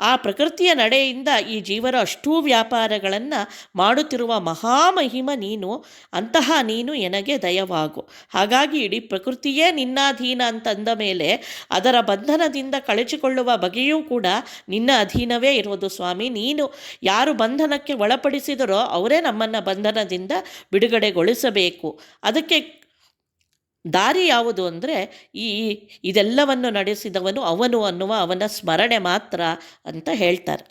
ಆ ಪ್ರಕೃತಿಯ ನಡೆಯಿಂದ ಈ ಜೀವರ ಅಷ್ಟೂ ವ್ಯಾಪಾರಗಳನ್ನು ಮಾಡುತ್ತಿರುವ ಮಹಾಮಹಿಮ ನೀನು. ಅಂತಹ ನೀನು ಎನಗೆ ದಯವಾಗು. ಹಾಗಾಗಿ ಇಡೀ ಪ್ರಕೃತಿಯೇ ನಿನ್ನಾಧೀನ ಅಂತಂದ ಮೇಲೆ ಅದರ ಬಂಧನದಿಂದ ಕಳಚಿಕೊಳ್ಳುವ ಬಗೆಯೂ ಕೂಡ ನಿನ್ನ ಅಧೀನವೇ ಇರೋದು ಸ್ವಾಮಿ. ನೀನು ಯಾರು ಬಂಧನಕ್ಕೆ ಒಳಪಡಿಸಿದರೋ ಅವರೇ ನಮ್ಮನ್ನು ಬಂಧನದಿಂದ ಬಿಡುಗಡೆಗೊಳಿಸಬೇಕು. ಅದಕ್ಕೆ ದಾರಿ ಯಾವುದು ಅಂದರೆ ಇದೆಲ್ಲವನ್ನು ನಡೆಸಿದವನು ಅವನು ಅನ್ನುವ ಅವನ ಸ್ಮರಣೆ ಮಾತ್ರ ಅಂತ ಹೇಳ್ತಾರೆ.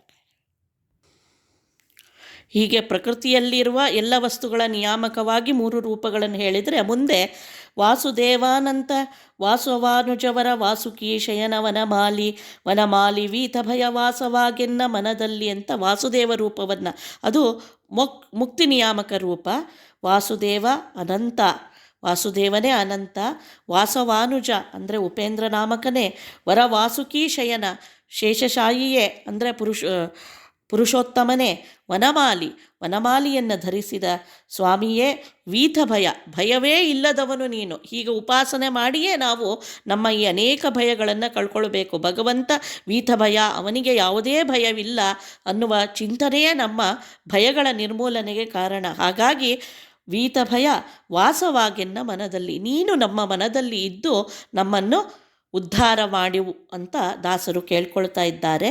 ಹೀಗೆ ಪ್ರಕೃತಿಯಲ್ಲಿರುವ ಎಲ್ಲ ವಸ್ತುಗಳ ನಿಯಾಮಕವಾಗಿ 3 ರೂಪಗಳನ್ನು ಹೇಳಿದರೆ, ಮುಂದೆ ವಾಸುದೇವಾನಂತ ವಾಸುವಾನುಜವರ ವಾಸುಕಿ ಶಯನ ವನಮಾಲಿ ವೀತಭಯ ವಾಸವಾಗೆನ್ನ ಮನದಲ್ಲಿ ಅಂತ ವಾಸುದೇವ ರೂಪವನ್ನು, ಅದು ಮುಕ್ತಿ ನಿಯಾಮಕ ರೂಪ. ವಾಸುದೇವ ಅನಂತ, ವಾಸುದೇವನೇ ಅನಂತ. ವಾಸವಾನುಜ ಅಂದರೆ ಉಪೇಂದ್ರ ನಾಮಕನೇ. ವಾಸುಕಿ ಶಯನ ಶೇಷಶಾಹಿಯೇ ಅಂದರೆ ಪುರುಷೋತ್ತಮನೇ, ವನಮಾಲಿ, ವನಮಾಲಿಯನ್ನು ಧರಿಸಿದ ಸ್ವಾಮಿಯೇ, ವೀತಭಯ, ಭಯವೇ ಇಲ್ಲದವನು ನೀನು. ಹೀಗೆ ಉಪಾಸನೆ ಮಾಡಿಯೇ ನಾವು ನಮ್ಮ ಈ ಅನೇಕ ಭಯಗಳನ್ನು ಕಳ್ಕೊಳ್ಬೇಕು. ಭಗವಂತ ವೀತಭಯ, ಅವನಿಗೆ ಯಾವುದೇ ಭಯವಿಲ್ಲ ಅನ್ನುವ ಚಿಂತನೆಯೇ ನಮ್ಮ ಭಯಗಳ ನಿರ್ಮೂಲನೆಗೆ ಕಾರಣ. ಹಾಗಾಗಿ ವೀತಭಯ ವಾಸವಾಗೆನ್ನ ಮನದಲ್ಲಿ, ನೀನು ನಮ್ಮ ಮನದಲ್ಲಿ ಇದ್ದು ನಮ್ಮನ್ನು ಉದ್ಧಾರ ಮಾಡಿವು ಅಂತ ದಾಸರು ಕೇಳ್ಕೊಳ್ತಾ ಇದ್ದಾರೆ.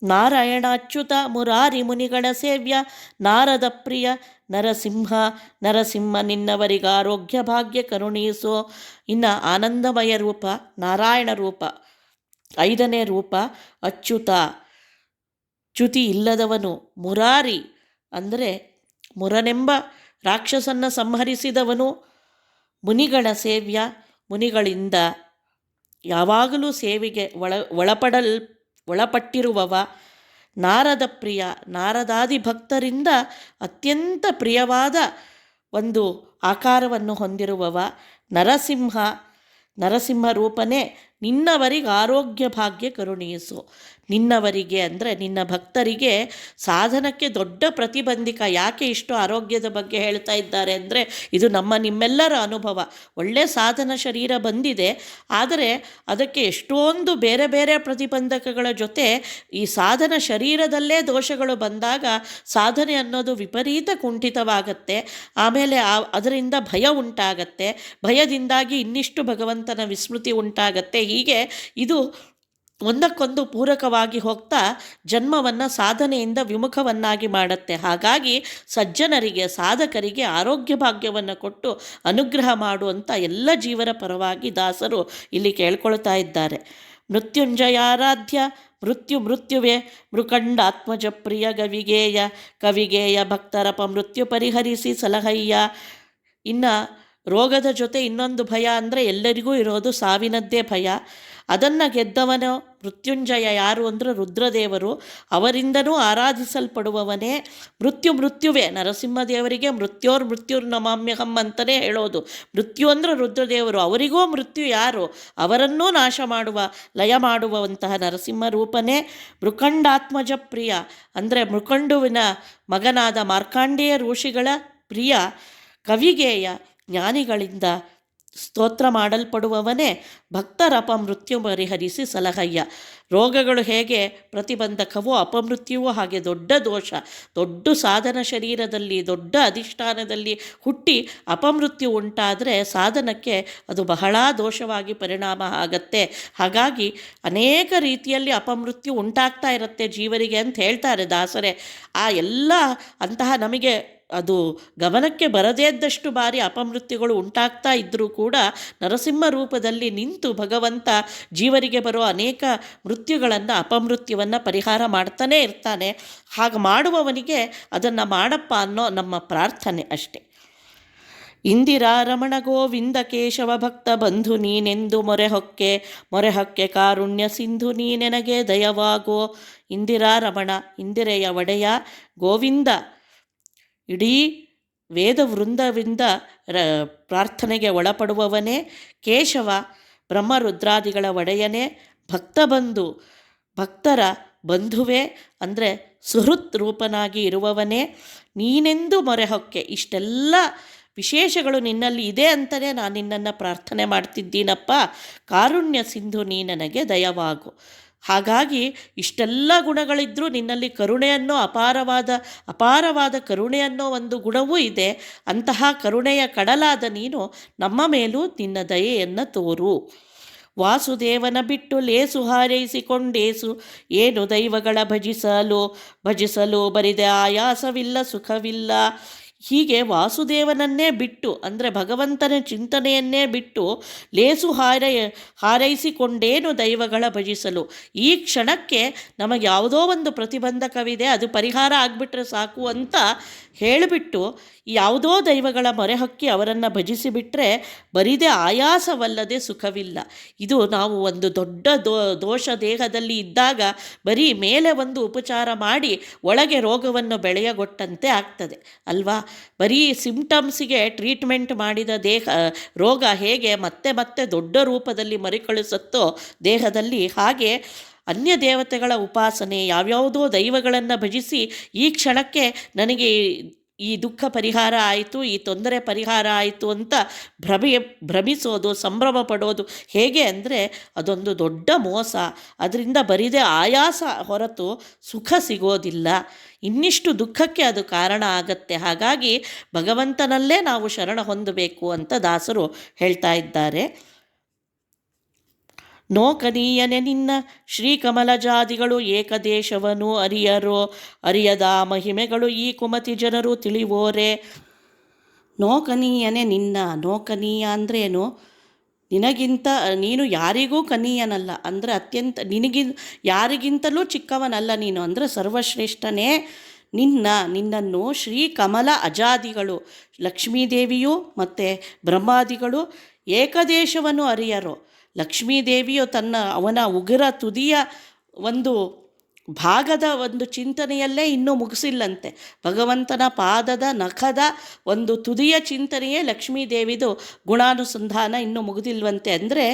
ನಾರಾಯಣ ಅಚ್ಯುತ ಮುರಾರಿ ಮುನಿಗಳ ಸೇವ್ಯ ನಾರದ ಪ್ರಿಯ ನರಸಿಂಹ, ನರಸಿಂಹ ನಿನ್ನವರಿಗೆ ಆರೋಗ್ಯ ಭಾಗ್ಯ ಕರುಣಿಸೋ. ಇನ್ನು ಆನಂದಮಯ ರೂಪ ನಾರಾಯಣ ರೂಪ, 5ನೇ ರೂಪ ಅಚ್ಯುತ, ಚ್ಯುತಿ ಇಲ್ಲದವನು. ಮುರಾರಿ ಅಂದರೆ ಮುರನೆಂಬ ರಾಕ್ಷಸನ್ನು ಸಂಹರಿಸಿದವನು. ಮುನಿಗಳ ಸೇವ್ಯ, ಮುನಿಗಳಿಂದ ಯಾವಾಗಲೂ ಸೇವೆಗೆ ಒಳಪಟ್ಟಿರುವವ. ನಾರದ ಪ್ರಿಯ, ನಾರದಾದಿ ಭಕ್ತರಿಂದ ಅತ್ಯಂತ ಪ್ರಿಯವಾದ ಒಂದು ಆಕಾರವನ್ನು ಹೊಂದಿರುವವ. ನರಸಿಂಹ, ನರಸಿಂಹ ರೂಪನೇ ನಿನ್ನವರಿಗೆ ಆರೋಗ್ಯ ಭಾಗ್ಯ ಕರುಣಿಸು. ನಿನ್ನವರಿಗೆ ಅಂದರೆ ನಿನ್ನ ಭಕ್ತರಿಗೆ ಸಾಧನಕ್ಕೆ ದೊಡ್ಡ ಪ್ರತಿಬಂಧಕ. ಯಾಕೆ ಇಷ್ಟು ಆರೋಗ್ಯದ ಬಗ್ಗೆ ಹೇಳ್ತಾ ಇದ್ದಾರೆ ಅಂದರೆ, ಇದು ನಿಮ್ಮೆಲ್ಲರ ಅನುಭವ. ಒಳ್ಳೆ ಸಾಧನ ಶರೀರ ಬಂದಿದೆ, ಆದರೆ ಅದಕ್ಕೆ ಎಷ್ಟೊಂದು ಬೇರೆ ಬೇರೆ ಪ್ರತಿಬಂಧಕಗಳ ಜೊತೆ ಈ ಸಾಧನ ಶರೀರದಲ್ಲೇ ದೋಷಗಳು ಬಂದಾಗ ಸಾಧನೆ ಅನ್ನೋದು ವಿಪರೀತ ಕುಂಠಿತವಾಗತ್ತೆ. ಆಮೇಲೆ ಅದರಿಂದ ಭಯ ಉಂಟಾಗತ್ತೆ, ಭಯದಿಂದಾಗಿ ಇನ್ನಿಷ್ಟು ಭಗವಂತನ ವಿಸ್ಮೃತಿ ಉಂಟಾಗತ್ತೆ. ಹೀಗೆ ಇದು ಒಂದಕ್ಕೊಂದು ಪೂರಕವಾಗಿ ಹೋಗ್ತಾ ಜನ್ಮವನ್ನು ಸಾಧನೆಯಿಂದ ವಿಮುಖವನ್ನಾಗಿ ಮಾಡುತ್ತೆ. ಹಾಗಾಗಿ ಸಜ್ಜನರಿಗೆ, ಸಾಧಕರಿಗೆ ಆರೋಗ್ಯ ಭಾಗ್ಯವನ್ನು ಕೊಟ್ಟು ಅನುಗ್ರಹ ಮಾಡುವಂಥ ಎಲ್ಲ ಜೀವರ ಪರವಾಗಿ ದಾಸರು ಇಲ್ಲಿ ಕೇಳ್ಕೊಳ್ತಾ ಇದ್ದಾರೆ. ಮೃತ್ಯುಂಜಯಾರಾಧ್ಯ ಮೃತ್ಯುವೇ ಮೃಕಂಡಾತ್ಮಜ ಪ್ರಿಯ ಗವಿಗೇಯ, ಕವಿಗೇಯ ಭಕ್ತರಪ ಮೃತ್ಯು ಪರಿಹರಿಸಿ ಸಲಹಯ್ಯ. ಇನ್ನು ರೋಗದ ಜೊತೆ ಇನ್ನೊಂದು ಭಯ ಅಂದರೆ ಎಲ್ಲರಿಗೂ ಇರೋದು ಸಾವಿನದ್ದೇ ಭಯ. ಅದನ್ನು ಗೆದ್ದವನು ಮೃತ್ಯುಂಜಯ. ಯಾರು ಅಂದರೆ ರುದ್ರದೇವರು. ಅವರಿಂದನೂ ಆರಾಧಿಸಲ್ಪಡುವವನೇ ಮೃತ್ಯುವೇ. ನರಸಿಂಹದೇವರಿಗೆ ಮೃತ್ಯುರ್ ನಮಾಮ್ಯಹಂ ಅಂತಲೇ ಹೇಳೋದು. ಮೃತ್ಯು ಅಂದರೆ ರುದ್ರದೇವರು, ಅವರಿಗೂ ಮೃತ್ಯು ಯಾರು, ಅವರನ್ನೂ ನಾಶ ಮಾಡುವ, ಲಯ ಮಾಡುವಂತಹ ನರಸಿಂಹ ರೂಪನೇ. ಮೃಕಂಡಾತ್ಮಜ ಪ್ರಿಯ ಅಂದರೆ ಮೃಕಂಡುವಿನ ಮಗನಾದ ಮಾರ್ಕಾಂಡೇಯ ಋಷಿಗಳ ಪ್ರಿಯ. ಕವಿಗೇಯ, ಜ್ಞಾನಿಗಳಿಂದ ಸ್ತೋತ್ರ ಮಾಡಲ್ಪಡುವವನೇ. ಭಕ್ತರ ಅಪಮೃತ್ಯು ಪರಿಹರಿಸಿ ಸಲಹಯ್ಯ. ರೋಗಗಳು ಹೇಗೆ ಪ್ರತಿಬಂಧಕವೋ, ಅಪಮೃತ್ಯುವೂ ಹಾಗೆ. ದೊಡ್ಡ ದೋಷ, ದೊಡ್ಡ ಸಾಧನ ಶರೀರದಲ್ಲಿ, ದೊಡ್ಡ ಅಧಿಷ್ಠಾನದಲ್ಲಿ ಹುಟ್ಟಿ ಅಪಮೃತ್ಯು ಉಂಟಾದರೆ ಸಾಧನಕ್ಕೆ ಅದು ಬಹಳ ದೋಷವಾಗಿ ಪರಿಣಾಮ ಆಗತ್ತೆ. ಹಾಗಾಗಿ ಅನೇಕ ರೀತಿಯಲ್ಲಿ ಅಪಮೃತ್ಯು ಉಂಟಾಗ್ತಾ ಇರುತ್ತೆ ಜೀವರಿಗೆ ಅಂತ ಹೇಳ್ತಾರೆ ದಾಸರೇ. ಆ ಎಲ್ಲ ಅಂತಹ ನಮಗೆ ಅದು ಗಮನಕ್ಕೆ ಬರದೇ ಇದ್ದಷ್ಟು ಬಾರಿ ಅಪಮೃತ್ಯುಗಳು ಉಂಟಾಗ್ತಾ ಇದ್ದರೂ ಕೂಡ ನರಸಿಂಹ ರೂಪದಲ್ಲಿ ನಿಂತು ಭಗವಂತ ಜೀವರಿಗೆ ಬರೋ ಅನೇಕ ಮೃತ್ಯುಗಳನ್ನು, ಅಪಮೃತ್ಯುವನ್ನು ಪರಿಹಾರ ಮಾಡ್ತಾನೇ ಇರ್ತಾನೆ. ಹಾಗೆ ಮಾಡುವವನಿಗೆ ಅದನ್ನು ಮಾಡಪ್ಪ ಅನ್ನೋ ನಮ್ಮ ಪ್ರಾರ್ಥನೆ ಅಷ್ಟೆ. ಇಂದಿರಾ ರಮಣ ಗೋವಿಂದ ಕೇಶವ ಭಕ್ತ ಬಂಧು ನೀನೆಂದು ಮೊರೆಹೊಕ್ಕೆ ಕಾರುಣ್ಯ ಸಿಂಧು ನೀನೆನಗೆ ದಯವಾಗೋ. ಇಂದಿರಾ ರಮಣ, ಇಂದಿರೆಯ ಒಡೆಯ, ಗೋವಿಂದ, ಇಡೀ ವೇದ ವೃಂದವಿಂದ ಪ್ರಾರ್ಥನೆಗೆ ಒಳಪಡುವವನೇ. ಕೇಶವ, ಬ್ರಹ್ಮರುದ್ರಾದಿಗಳ ಒಡೆಯನೇ. ಭಕ್ತಬಂಧು, ಭಕ್ತರ ಬಂಧುವೇ ಅಂದರೆ ಸುಹೃತ್ ರೂಪನಾಗಿ ಇರುವವನೇ. ನೀನೆಂದು ಮೊರೆಹೊಕ್ಕೆ, ಇಷ್ಟೆಲ್ಲ ವಿಶೇಷಗಳು ನಿನ್ನಲ್ಲಿ ಇದೆ ಅಂತಲೇ ನಾನು ನಿನ್ನನ್ನು ಪ್ರಾರ್ಥನೆ ಮಾಡ್ತಿದ್ದೀನಪ್ಪ. ಕಾರುಣ್ಯ ಸಿಂಧು ನೀ ನನಗೆ ದಯವಾಗು. ಹಾಗಾಗಿ ಇಷ್ಟೆಲ್ಲ ಗುಣಗಳಿದ್ದರೂ ನಿನ್ನಲ್ಲಿ ಕರುಣೆಯನ್ನೋ, ಅಪಾರವಾದ ಕರುಣೆಯನ್ನೋ ಒಂದು ಗುಣವೂ ಇದೆ. ಅಂತಹ ಕರುಣೆಯ ಕಡಲಾದ ನೀನು ನಮ್ಮ ಮೇಲೂ ನಿನ್ನ ದಯೆಯನ್ನು ತೋರು. ವಾಸುದೇವನ ಬಿಟ್ಟು ಲೇಸು ಹಾರೈಸಿಕೊಂಡೇಸು, ಏನು ದೈವಗಳ ಭಜಿಸಲು ಬರಿದೆ ಆಯಾಸವಿಲ್ಲ ಸುಖವಿಲ್ಲ. ಹೀಗೆ ವಾಸುದೇವನನ್ನೇ ಬಿಟ್ಟು ಅಂದರೆ ಭಗವಂತನ ಚಿಂತನೆಯನ್ನೇ ಬಿಟ್ಟು ಲೇಸು ಹಾರೈಸಿಕೊಂಡೇನು ದೈವಗಳ ಭಜಿಸಲು. ಈ ಕ್ಷಣಕ್ಕೆ ನಮಗೆ ಯಾವುದೋ ಒಂದು ಪ್ರತಿಬಂಧಕವಿದೆ, ಅದು ಪರಿಹಾರ ಆಗಿಬಿಟ್ರೆ ಸಾಕು ಅಂತ ಹೇಳಿಬಿಟ್ಟು ಯಾವುದೋ ದೈವಗಳ ಮೊರೆಹೊಕ್ಕಿ ಅವರನ್ನು ಭಜಿಸಿಬಿಟ್ರೆ ಬರಿದೇ ಆಯಾಸವಲ್ಲದೆ ಸುಖವಿಲ್ಲ. ಇದು ನಾವು ಒಂದು ದೊಡ್ಡ ದೋಷ ದೇಹದಲ್ಲಿ ಇದ್ದಾಗ ಬರೀ ಮೇಲೆ ಒಂದು ಉಪಚಾರ ಮಾಡಿ ಒಳಗೆ ರೋಗವನ್ನು ಬೆಳೆಯಗೊಟ್ಟಂತೆ ಆಗ್ತದೆ ಅಲ್ವಾ. ಬರೀ ಸಿಂಪ್ಟಮ್ಸಿಗೆ ಟ್ರೀಟ್ಮೆಂಟ್ ಮಾಡಿದ ರೋಗ ಹೇಗೆ ಮತ್ತೆ ದೊಡ್ಡ ರೂಪದಲ್ಲಿ ಮರುಕಳಿಸುತ್ತೋ ದೇಹದಲ್ಲಿ, ಹಾಗೆ ಅನ್ಯ ದೇವತೆಗಳ ಉಪಾಸನೆ, ಯಾವ್ಯಾವುದೋ ದೈವಗಳನ್ನು ಭಜಿಸಿ ಈ ಕ್ಷಣಕ್ಕೆ ನನಗೆ ಈ ದುಃಖ ಪರಿಹಾರ ಆಯಿತು, ಈ ತೊಂದರೆ ಪರಿಹಾರ ಆಯಿತು ಅಂತ ಭ್ರಮಿಸೋದು, ಸಂಭ್ರಮ ಪಡೋದು ಹೇಗೆ ಅಂದರೆ ಅದೊಂದು ದೊಡ್ಡ ಮೋಸ. ಅದರಿಂದ ಬರಿದೇ ಆಯಾಸ ಹೊರತು ಸುಖ ಸಿಗೋದಿಲ್ಲ, ಇನ್ನಿಷ್ಟು ದುಃಖಕ್ಕೆ ಅದು ಕಾರಣ ಆಗತ್ತೆ. ಹಾಗಾಗಿ ಭಗವಂತನಲ್ಲೇ ನಾವು ಶರಣ ಹೊಂದಬೇಕು ಅಂತ ದಾಸರು ಹೇಳ್ತಾ ಇದ್ದಾರೆ. ನೋಕನೀಯನೆ ನಿನ್ನ ಶ್ರೀಕಮಲಜಾದಿಗಳು ಏಕದೇಶವನು ಅರಿಯರೋ, ಅರಿಯದ ಮಹಿಮೆಗಳು ಈ ಕುಮತಿ ಜನರು ತಿಳಿವೋರೆ. ನೋಕನೀಯನೆ ನಿನ್ನ, ನೋಕನೀಯ ಅಂದ್ರೇನು? ನಿನಗಿಂತ ನೀನು ಯಾರಿಗೂ ಕನೀಯನಲ್ಲ, ಅಂದರೆ ಅತ್ಯಂತ ಯಾರಿಗಿಂತಲೂ ಚಿಕ್ಕವನಲ್ಲ ನೀನು, ಅಂದರೆ ಸರ್ವಶ್ರೇಷ್ಠನೇ. ನಿನ್ನನ್ನು ಶ್ರೀಕಮಲ ಅಜಾದಿಗಳು, ಲಕ್ಷ್ಮೀದೇವಿಯು ಮತ್ತು ಬ್ರಹ್ಮಾದಿಗಳು ಏಕದೇಶವನ್ನು ಅರಿಯರೋ. ಲಕ್ಷ್ಮೀದೇವಿಯು ಅವನ ಉಗುರ ತುದಿಯ ಒಂದು ಭಾಗದ ಒಂದು ಚಿಂತನೆಯಲ್ಲೇ ಇನ್ನೂ ಮುಗಿಸಿಲ್ಲಂತೆ. ಭಗವಂತನ ಪಾದದ ನಖದ ಒಂದು ತುದಿಯ ಚಿಂತನೆಯೇ ಲಕ್ಷ್ಮೀದೇವಿದು ಗುಣಾನುಸಂಧಾನ ಇನ್ನೂ ಮುಗಿದಿಲ್ವಂತೆ. ಅಂದರೆ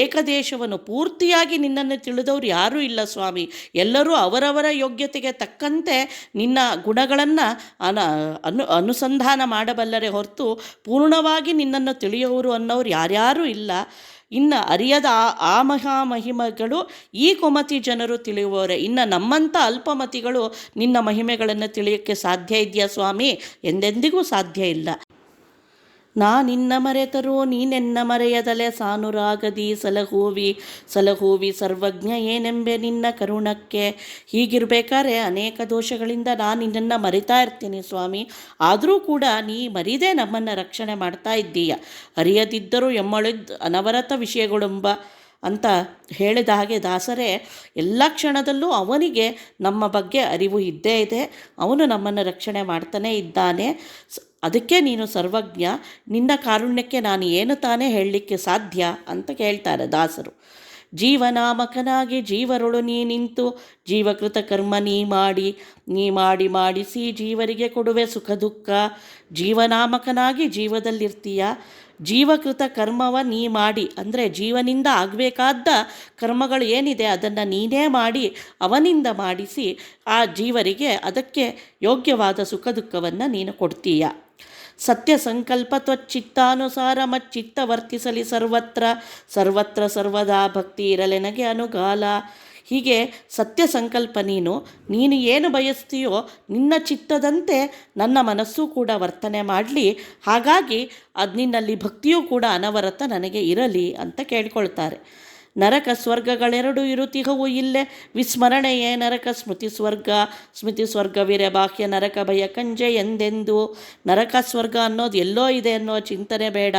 ಏಕದೇಶವನ್ನು ಪೂರ್ತಿಯಾಗಿ ನಿನ್ನನ್ನು ತಿಳಿದವರು ಯಾರೂ ಇಲ್ಲ ಸ್ವಾಮಿ, ಎಲ್ಲರೂ ಅವರವರ ಯೋಗ್ಯತೆಗೆ ತಕ್ಕಂತೆ ನಿನ್ನ ಗುಣಗಳನ್ನು ಅನುಸಂಧಾನ ಮಾಡಬಲ್ಲರೆ ಹೊರತು ಪೂರ್ಣವಾಗಿ ನಿನ್ನನ್ನು ತಿಳಿಯೋರು ಅನ್ನೋರು ಯಾರ್ಯಾರೂ ಇಲ್ಲ. ಇನ್ನು ಅರಿಯದ ಆ ಮಹಾಮಹಿಮೆಗಳು ಈ ಕುಮತಿ ಜನರು ತಿಳಿಯುವವರೇ. ಇನ್ನು ನಮ್ಮಂಥ ಅಲ್ಪಮತಿಗಳು ನಿನ್ನ ಮಹಿಮೆಗಳನ್ನು ತಿಳಿಯೋಕ್ಕೆ ಸಾಧ್ಯ ಇದೆಯಾ ಸ್ವಾಮಿ? ಎಂದೆಂದಿಗೂ ಸಾಧ್ಯ ಇಲ್ಲ. ನಿನ್ನ ಮರೆತರೂ ನೀನೆನ್ನ ಮರೆಯದಲೆ ಸಾನುರಾಗದಿ ಸಲಹೂವಿ ಸರ್ವಜ್ಞ ಏನೆಂಬೆ ನಿನ್ನ ಕರುಣಕ್ಕೆ. ಹೀಗಿರಬೇಕಾದ್ರೆ ಅನೇಕ ದೋಷಗಳಿಂದ ನಾನು ನಿನ್ನನ್ನು ಮರಿತಾ ಇರ್ತೀನಿ ಸ್ವಾಮಿ, ಆದರೂ ಕೂಡ ನೀ ಮರಿದೇ ನಮ್ಮನ್ನು ರಕ್ಷಣೆ ಮಾಡ್ತಾ ಇದ್ದೀಯ. ಅರಿಯದಿದ್ದರೂ ಎಮ್ಮಳಿದ್ ಅನವರತ ವಿಷಯಗಳೆಂಬ ಅಂತ ಹೇಳಿದ ಹಾಗೆ ದಾಸರೇ ಎಲ್ಲ ಕ್ಷಣದಲ್ಲೂ ಅವನಿಗೆ ನಮ್ಮ ಬಗ್ಗೆ ಅರಿವು ಇದ್ದೇ ಇದೆ, ಅವನು ನಮ್ಮನ್ನು ರಕ್ಷಣೆ ಮಾಡ್ತಾನೇ ಇದ್ದಾನೆ. ಅದಕ್ಕೆ ನೀನು ಸರ್ವಜ್ಞ, ನಿನ್ನ ಕಾರುಣ್ಯಕ್ಕೆ ನಾನು ಏನು ತಾನೇ ಹೇಳಲಿಕ್ಕೆ ಸಾಧ್ಯ ಅಂತ ಕೇಳ್ತಾರೆ ದಾಸರು. ಜೀವನಾಮಕನಾಗಿ ಜೀವರೊಳು ನೀ ನಿಂತು ಜೀವಕೃತ ಕರ್ಮ ನೀ ಮಾಡಿಸಿ ಜೀವರಿಗೆ ಕೊಡುವೆ ಸುಖ ದುಃಖ. ಜೀವನಾಮಕನಾಗಿ ಜೀವದಲ್ಲಿರ್ತೀಯ, ಜೀವಕೃತ ಕರ್ಮವ ನೀ ಮಾಡಿ, ಅಂದರೆ ಜೀವನಿಂದ ಆಗಬೇಕಾದ ಕರ್ಮಗಳು ಏನಿದೆ ಅದನ್ನು ನೀನೇ ಮಾಡಿ ಅವನಿಂದ ಮಾಡಿಸಿ ಆ ಜೀವರಿಗೆ ಅದಕ್ಕೆ ಯೋಗ್ಯವಾದ ಸುಖ ದುಃಖವನ್ನು ನೀನು ಕೊಡ್ತೀಯ. ಸತ್ಯ ಸಂಕಲ್ಪ ತ್ವಚ್ಚಿತ್ತಾನುಸಾರ ಮಚ್ಚಿತ್ತ ವರ್ತಿಸಲಿ ಸರ್ವತ್ರ ಸರ್ವದಾ ಭಕ್ತಿ ಇರಲೆನಗೆ ಅನುಗಾಲ. ಹೀಗೆ ಸತ್ಯ ಸಂಕಲ್ಪ ನೀನು ಏನು ಬಯಸ್ತೀಯೋ ನಿನ್ನ ಚಿತ್ತದಂತೆ ನನ್ನ ಮನಸ್ಸು ಕೂಡ ವರ್ತನೆ ಮಾಡಲಿ, ಹಾಗಾಗಿ ನಿನ್ನಲ್ಲಿ ಭಕ್ತಿಯೂ ಕೂಡ ಅನವರತ ನನಗೆ ಇರಲಿ ಅಂತ ಕೇಳ್ಕೊಳ್ತಾರೆ. ನರಕ ಸ್ವರ್ಗಗಳೆರಡು ಇರುತಿಹವು ಇಲ್ಲೇ ವಿಸ್ಮರಣೆಯೇ ನರಕ ಸ್ಮೃತಿ ಸ್ವರ್ಗವಿರೆ ಬಾಹ್ಯ ನರಕ ಭಯ ಕಂಜೆ ಎಂದೆಂದು. ನರಕ ಸ್ವರ್ಗ ಅನ್ನೋದು ಎಲ್ಲೋ ಇದೆ ಅನ್ನೋ ಚಿಂತನೆ ಬೇಡ.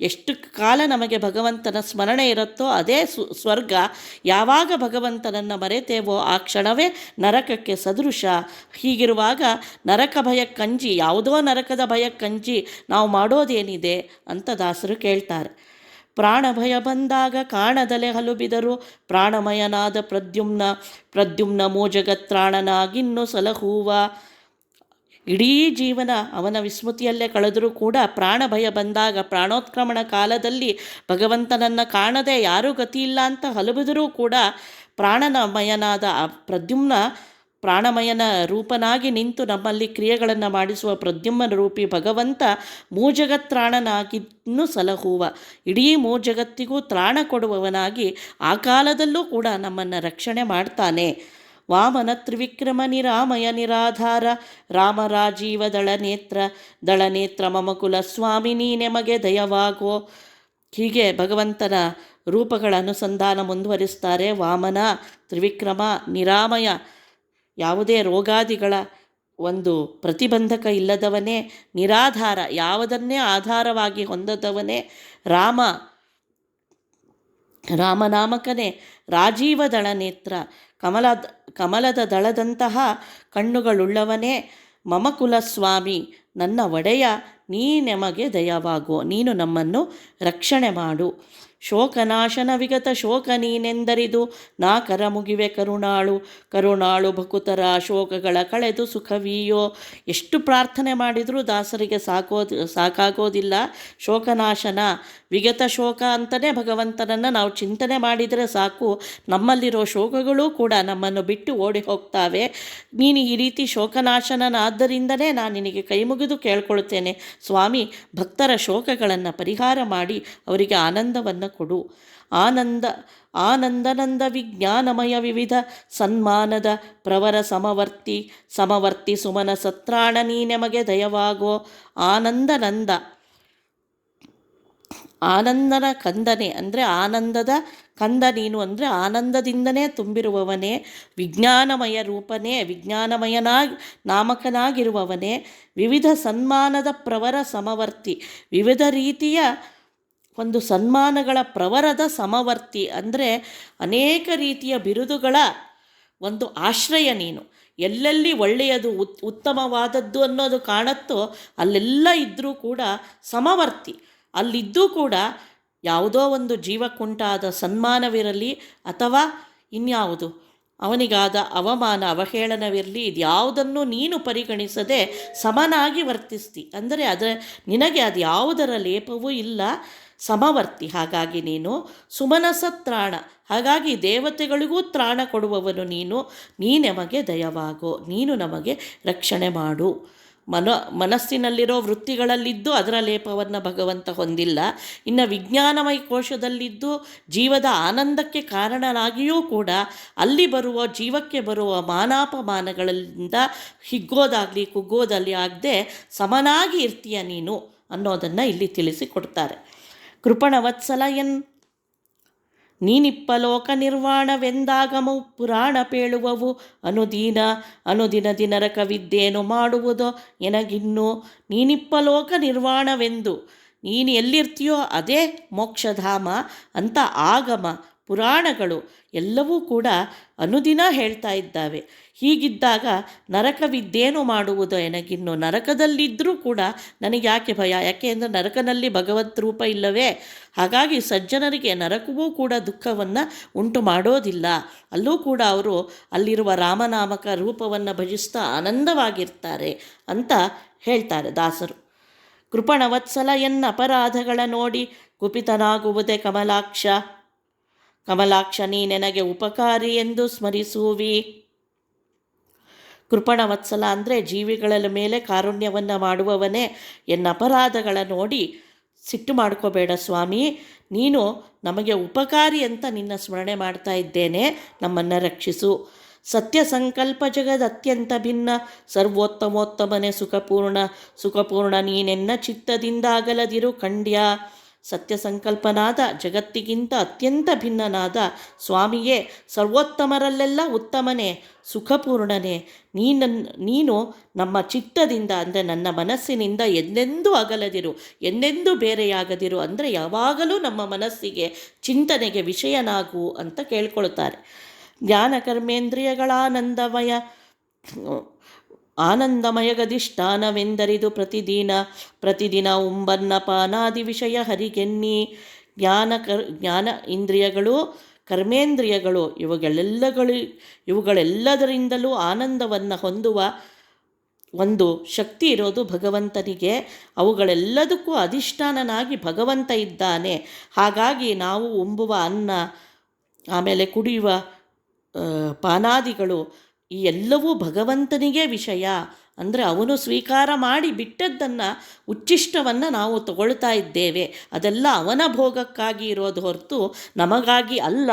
ಎಷ್ಟು ಕಾಲ ನಮಗೆ ಭಗವಂತನ ಸ್ಮರಣೆ ಇರುತ್ತೋ ಅದೇ ಸ್ವರ್ಗ. ಯಾವಾಗ ಭಗವಂತನನ್ನು ಮರೆತೇವೋ ಆ ಕ್ಷಣವೇ ನರಕಕ್ಕೆ ಸದೃಶ. ಹೀಗಿರುವಾಗ ನರಕ ಭಯಕ್ಕಂಜಿ, ಯಾವುದೋ ನರಕದ ಭಯಕ್ಕಂಜಿ ನಾವು ಮಾಡೋದೇನಿದೆ ಅಂತ ದಾಸರು ಕೇಳ್ತಾರೆ. ಪ್ರಾಣಭಯ ಬಂದಾಗ ಕಾಣದಲೆ ಹಲುಬಿದರು ಪ್ರಾಣಮಯನಾದ ಪ್ರದ್ಯುಮ್ನ ಮೋಜಗತ್ರಾಣನಾಗಿನ್ನು ಸಲಹೂವ. ಇಡೀ ಜೀವನ ಅವನ ವಿಸ್ಮೃತಿಯಲ್ಲೇ ಕಳೆದರೂ ಕೂಡ ಪ್ರಾಣ ಭಯ ಬಂದಾಗ, ಪ್ರಾಣೋತ್ಕ್ರಮಣ ಕಾಲದಲ್ಲಿ ಭಗವಂತನನ್ನು ಕಾಣದೆ ಯಾರೂ ಗತಿಯಿಲ್ಲ ಅಂತ ಹಲುಬಿದರೂ ಕೂಡ ಪ್ರಾಣಮಯನಾದ ಆ ಪ್ರಾಣಮಯನ ರೂಪನಾಗಿ ನಿಂತು ನಮ್ಮಲ್ಲಿ ಕ್ರಿಯೆಗಳನ್ನು ಮಾಡಿಸುವ ಪ್ರದ್ಯುಮ್ನ ರೂಪಿ ಭಗವಂತ ಮೂಜಗತ್ರಾಣನಾಗಿನ್ನು ಸಲಹುವ, ಇಡೀ ಮೂಜಗತ್ತಿಗೂ ತ್ರಾಣ ಕೊಡುವವನಾಗಿ ಆ ಕಾಲದಲ್ಲೂ ಕೂಡ ನಮ್ಮನ್ನು ರಕ್ಷಣೆ ಮಾಡ್ತಾನೆ. ವಾಮನ ತ್ರಿವಿಕ್ರಮ ನಿರಾಮಯ ನಿರಾಧಾರ ರಾಮರಾಜೀವ ದಳನೇತ್ರ ಮಮಕುಲ ಸ್ವಾಮಿ ನೀ ನೆಮಗೆ ದಯವಾಗೋ. ಹೀಗೆ ಭಗವಂತನ ರೂಪಗಳ ಅನುಸಂಧಾನ ಮುಂದುವರಿಸ್ತಾರೆ. ವಾಮನ, ತ್ರಿವಿಕ್ರಮ, ನಿರಾಮಯ, ಯಾವುದೇ ರೋಗಾದಿಗಳ ಒಂದು ಪ್ರತಿಬಂಧಕ ಇಲ್ಲದವನೇ, ನಿರಾಧಾರ, ಯಾವುದನ್ನೇ ಆಧಾರವಾಗಿ ಹೊಂದದವನೇ, ರಾಮನಾಮಕನೇ, ರಾಜೀವ ದಳ ನೇತ್ರ, ಕಮಲದ ದಳದಂತಹ ಕಣ್ಣುಗಳುಳ್ಳವನೇ, ಮಮಕುಲ ಸ್ವಾಮಿ, ನನ್ನ ಒಡೆಯ, ನೀ ನಮಗೆ ದಯವಾಗೋ, ನೀನು ನಮ್ಮನ್ನು ರಕ್ಷಣೆ ಮಾಡು. ಶೋಕನಾಶನ ವಿಗತ ಶೋಕ ನೀನೆಂದರಿದು ನಾ ಕರ ಮುಗಿವೆ ಕರುಣಾಳು ಕರುಣಾಳು ಭಕುತರ ಶೋಕಗಳ ಕಳೆದು ಸುಖವೀಯೋ. ಎಷ್ಟು ಪ್ರಾರ್ಥನೆ ಮಾಡಿದರೂ ದಾಸರಿಗೆ ಸಾಕಾಗೋದಿಲ್ಲ. ಶೋಕನಾಶನ ವಿಗತ ಶೋಕ ಅಂತಲೇ ಭಗವಂತನನ್ನು ನಾವು ಚಿಂತನೆ ಮಾಡಿದರೆ ಸಾಕು, ನಮ್ಮಲ್ಲಿರೋ ಶೋಕಗಳೂ ಕೂಡ ನಮ್ಮನ್ನು ಬಿಟ್ಟು ಓಡಿ ಹೋಗ್ತಾವೆ. ನೀನು ಈ ರೀತಿ ಶೋಕನಾಶನನಾದ್ದರಿಂದಲೇ ನಾನು ನಿನಗೆ ಕೈ ಮುಗಿದು ಕೇಳ್ಕೊಳ್ತೇನೆ ಸ್ವಾಮಿ, ಭಕ್ತರ ಶೋಕಗಳನ್ನು ಪರಿಹಾರ ಮಾಡಿ ಅವರಿಗೆ ಆನಂದವನ್ನು ಕೊಡು. ಆನಂದನಂದ ವಿಜ್ಞಾನಮಯ ವಿವಿಧ ಸನ್ಮಾನದ ಪ್ರವರ ಸಮವರ್ತಿ ಸುಮನ ಸತ್ರಾಣ ನೀ ನಮಗೆ ದಯವಾಗೋ. ಆನಂದನ ಕಂದನೆ ಅಂದರೆ ಆನಂದದ ಕಂದ ನೀನು, ಅಂದರೆ ಆನಂದದಿಂದನೇ ತುಂಬಿರುವವನೇ, ವಿಜ್ಞಾನಮಯ ರೂಪನೇ, ನಾಮಕನಾಗಿರುವವನೇ, ವಿವಿಧ ಸನ್ಮಾನದ ಪ್ರವರ ಸಮವರ್ತಿ, ವಿವಿಧ ರೀತಿಯ ಒಂದು ಸನ್ಮಾನಗಳ ಪ್ರವರದ ಸಮವರ್ತಿ ಅಂದರೆ ಅನೇಕ ರೀತಿಯ ಬಿರುದುಗಳ ಒಂದು ಆಶ್ರಯ ನೀನು. ಎಲ್ಲೆಲ್ಲಿ ಒಳ್ಳೆಯದು ಉತ್ತಮವಾದದ್ದು ಅನ್ನೋದು ಕಾಣುತ್ತೋ ಅಲ್ಲೆಲ್ಲ ಇದ್ದರೂ ಕೂಡ ಸಮವರ್ತಿ, ಅಲ್ಲಿದ್ದೂ ಕೂಡ ಯಾವುದೋ ಒಂದು ಜೀವಕ್ಕುಂಟಾದ ಸನ್ಮಾನವಿರಲಿ ಅಥವಾ ಇನ್ಯಾವುದು ಅವನಿಗಾದ ಅವಮಾನ ಅವಹೇಳನವಿರಲಿ, ಇದ್ಯಾವುದನ್ನು ನೀನು ಪರಿಗಣಿಸದೆ ಸಮನಾಗಿ ವರ್ತಿಸ್ತಿ. ಅಂದರೆ ನಿನಗೆ ಅದು ಯಾವುದರ ಲೇಪವೂ ಇಲ್ಲ, ಸಮವರ್ತಿ. ಹಾಗಾಗಿ ನೀನು ಸುಮನಸ ತ್ರಾಣ, ಹಾಗಾಗಿ ದೇವತೆಗಳಿಗೂ ತ್ರಾಣ ಕೊಡುವವನು ನೀನು. ನಮಗೆ ದಯವಾಗೋ, ನೀನು ನಮಗೆ ರಕ್ಷಣೆ ಮಾಡು. ಮನಸ್ಸಿನಲ್ಲಿರೋ ವೃತ್ತಿಗಳಲ್ಲಿದ್ದು ಅದರ ಲೇಪವನ್ನು ಭಗವಂತ ಹೊಂದಿಲ್ಲ. ಇನ್ನು ವಿಜ್ಞಾನಮಯ ಕೋಶದಲ್ಲಿದ್ದು ಜೀವದ ಆನಂದಕ್ಕೆ ಕಾರಣನಾಗಿಯೂ ಕೂಡ ಅಲ್ಲಿ ಜೀವಕ್ಕೆ ಬರುವ ಮಾನಾಪಮಾನಗಳಿಂದ ಹಿಗ್ಗೋದಾಗಲಿ ಕುಗ್ಗೋದಲ್ಲಿ ಆಗದೆ ಸಮನಾಗಿ ಇರ್ತೀಯ ನೀನು ಅನ್ನೋದನ್ನು ಇಲ್ಲಿ ತಿಳಿಸಿಕೊಡ್ತಾರೆ. ಕೃಪಣವತ್ಸಲ ನೀನಿಪ್ಪಲೋಕ ನಿರ್ವಾಣವೆಂದಾಗಮು ಪುರಾಣ ಪೇಳುವವು ಅನುದಿನ ನರಕವಿದ್ದೇನು ಮಾಡುವುದೋ ಎನಗಿನ್ನು. ನೀನಿಪ್ಪಲೋಕ ನಿರ್ವಾಣವೆಂದು, ನೀನು ಎಲ್ಲಿರ್ತೀಯೋ ಅದೇ ಮೋಕ್ಷಧಾಮ ಅಂತ ಆಗಮ ಪುರಾಣಗಳು ಎಲ್ಲವೂ ಕೂಡ ಅನುದಿನ ಹೇಳ್ತಾ ಇದ್ದಾವೆ. ಹೀಗಿದ್ದಾಗ ನರಕವಿದ್ದೇನು ಮಾಡುವುದು ಎನಗಿನ್ನು, ನರಕದಲ್ಲಿದ್ದರೂ ಕೂಡ ನನಗೆ ಯಾಕೆ ಭಯ? ಯಾಕೆ ಅಂದರೆ ನರಕನಲ್ಲಿ ಭಗವತ್ ರೂಪ ಇಲ್ಲವೇ? ಹಾಗಾಗಿ ಸಜ್ಜನರಿಗೆ ನರಕವೂ ಕೂಡ ದುಃಖವನ್ನು ಉಂಟು ಮಾಡೋದಿಲ್ಲ. ಅಲ್ಲೂ ಕೂಡ ಅವರು ಅಲ್ಲಿರುವ ರಾಮನಾಮಕ ರೂಪವನ್ನು ಭಜಿಸ್ತಾ ಆನಂದವಾಗಿರ್ತಾರೆ ಅಂತ ಹೇಳ್ತಾರೆ ದಾಸರು. ಕೃಪಣವತ್ಸಲ ಅಪರಾಧಗಳ ನೋಡಿ ಕುಪಿತನಾಗುವುದೇ ಕಮಲಾಕ್ಷ ನೀ ನನಗೆ ಉಪಕಾರಿ ಎಂದು ಸ್ಮರಿಸುವಿ. ಕೃಪಣವತ್ಸಲ ಅಂದರೆ ಜೀವಿಗಳ ಮೇಲೆ ಕಾರುಣ್ಯವನ್ನು ಮಾಡುವವನೇ, ಅಪರಾಧಗಳ ನೋಡಿ ಸಿಟ್ಟು ಮಾಡ್ಕೋಬೇಡ ಸ್ವಾಮಿ, ನೀನು ನಮಗೆ ಉಪಕಾರಿ ಅಂತ ನಿನ್ನ ಸ್ಮರಣೆ ಮಾಡ್ತಾ ಇದ್ದೇನೆ, ನಮ್ಮನ್ನು ರಕ್ಷಿಸು. ಸತ್ಯ ಸಂಕಲ್ಪ ಅತ್ಯಂತ ಭಿನ್ನ ಸರ್ವೋತ್ತಮೋತ್ತಮನೆ ಸುಖಪೂರ್ಣ ನೀನೆನ್ನ ಚಿತ್ತದಿಂದ ಅಗಲದಿರು ಖಂಡ್ಯ. ಸತ್ಯ ಸಂಕಲ್ಪನಾದ ಜಗತ್ತಿಗಿಂತ ಅತ್ಯಂತ ಭಿನ್ನನಾದ ಸ್ವಾಮಿಯೇ, ಸರ್ವೋತ್ತಮರಲ್ಲೆಲ್ಲ ಉತ್ತಮನೇ, ಸುಖಪೂರ್ಣನೇ, ನೀನು ನಮ್ಮ ಚಿತ್ತದಿಂದ ಅಂದರೆ ನನ್ನ ಮನಸ್ಸಿನಿಂದ ಎಂದೆಂದೂ ಅಗಲದಿರು, ಎಂದೆಂದೂ ಬೇರೆಯಾಗದಿರು. ಅಂದರೆ ಯಾವಾಗಲೂ ನಮ್ಮ ಮನಸ್ಸಿಗೆ ಚಿಂತನೆಗೆ ವಿಷಯನಾಗು ಅಂತ ಕೇಳ್ಕೊಳ್ತಾರೆ. ಜ್ಞಾನ ಕರ್ಮೇಂದ್ರಿಯಗಳ ಆನಂದಮಯಗದಿಷ್ಠಾನವೆಂದರಿದು ಪ್ರತಿದಿನ ಉಂಬನ್ನಪಾನಾದಿ ವಿಷಯ ಹರಿಗೆನ್ನಿ. ಜ್ಞಾನ ಇಂದ್ರಿಯಗಳು ಕರ್ಮೇಂದ್ರಿಯಗಳು ಇವುಗಳೆಲ್ಲದರಿಂದಲೂ ಆನಂದವನ್ನು ಹೊಂದುವ ಒಂದು ಶಕ್ತಿ ಇರೋದು ಭಗವಂತನಿಗೆ. ಅವುಗಳೆಲ್ಲದಕ್ಕೂ ಅಧಿಷ್ಠಾನನಾಗಿ ಭಗವಂತ ಇದ್ದಾನೆ. ಹಾಗಾಗಿ ನಾವು ಉಂಬುವ ಅನ್ನ, ಆಮೇಲೆ ಕುಡಿಯುವ ಪಾನಾದಿಗಳು ಈ ಎಲ್ಲವೂ ಭಗವಂತನಿಗೆ ವಿಷಯ. ಅಂದರೆ ಅವನು ಸ್ವೀಕಾರ ಮಾಡಿ ಬಿಟ್ಟದ್ದನ್ನು ಉಚ್ಚಿಷ್ಟವನ್ನು ನಾವು ತಗೊಳ್ತಾ ಇದ್ದೇವೆ. ಅದೆಲ್ಲ ಅವನ ಭೋಗಕ್ಕಾಗಿ ಇರೋದು ಹೊರತು ನಮಗಾಗಿ ಅಲ್ಲ.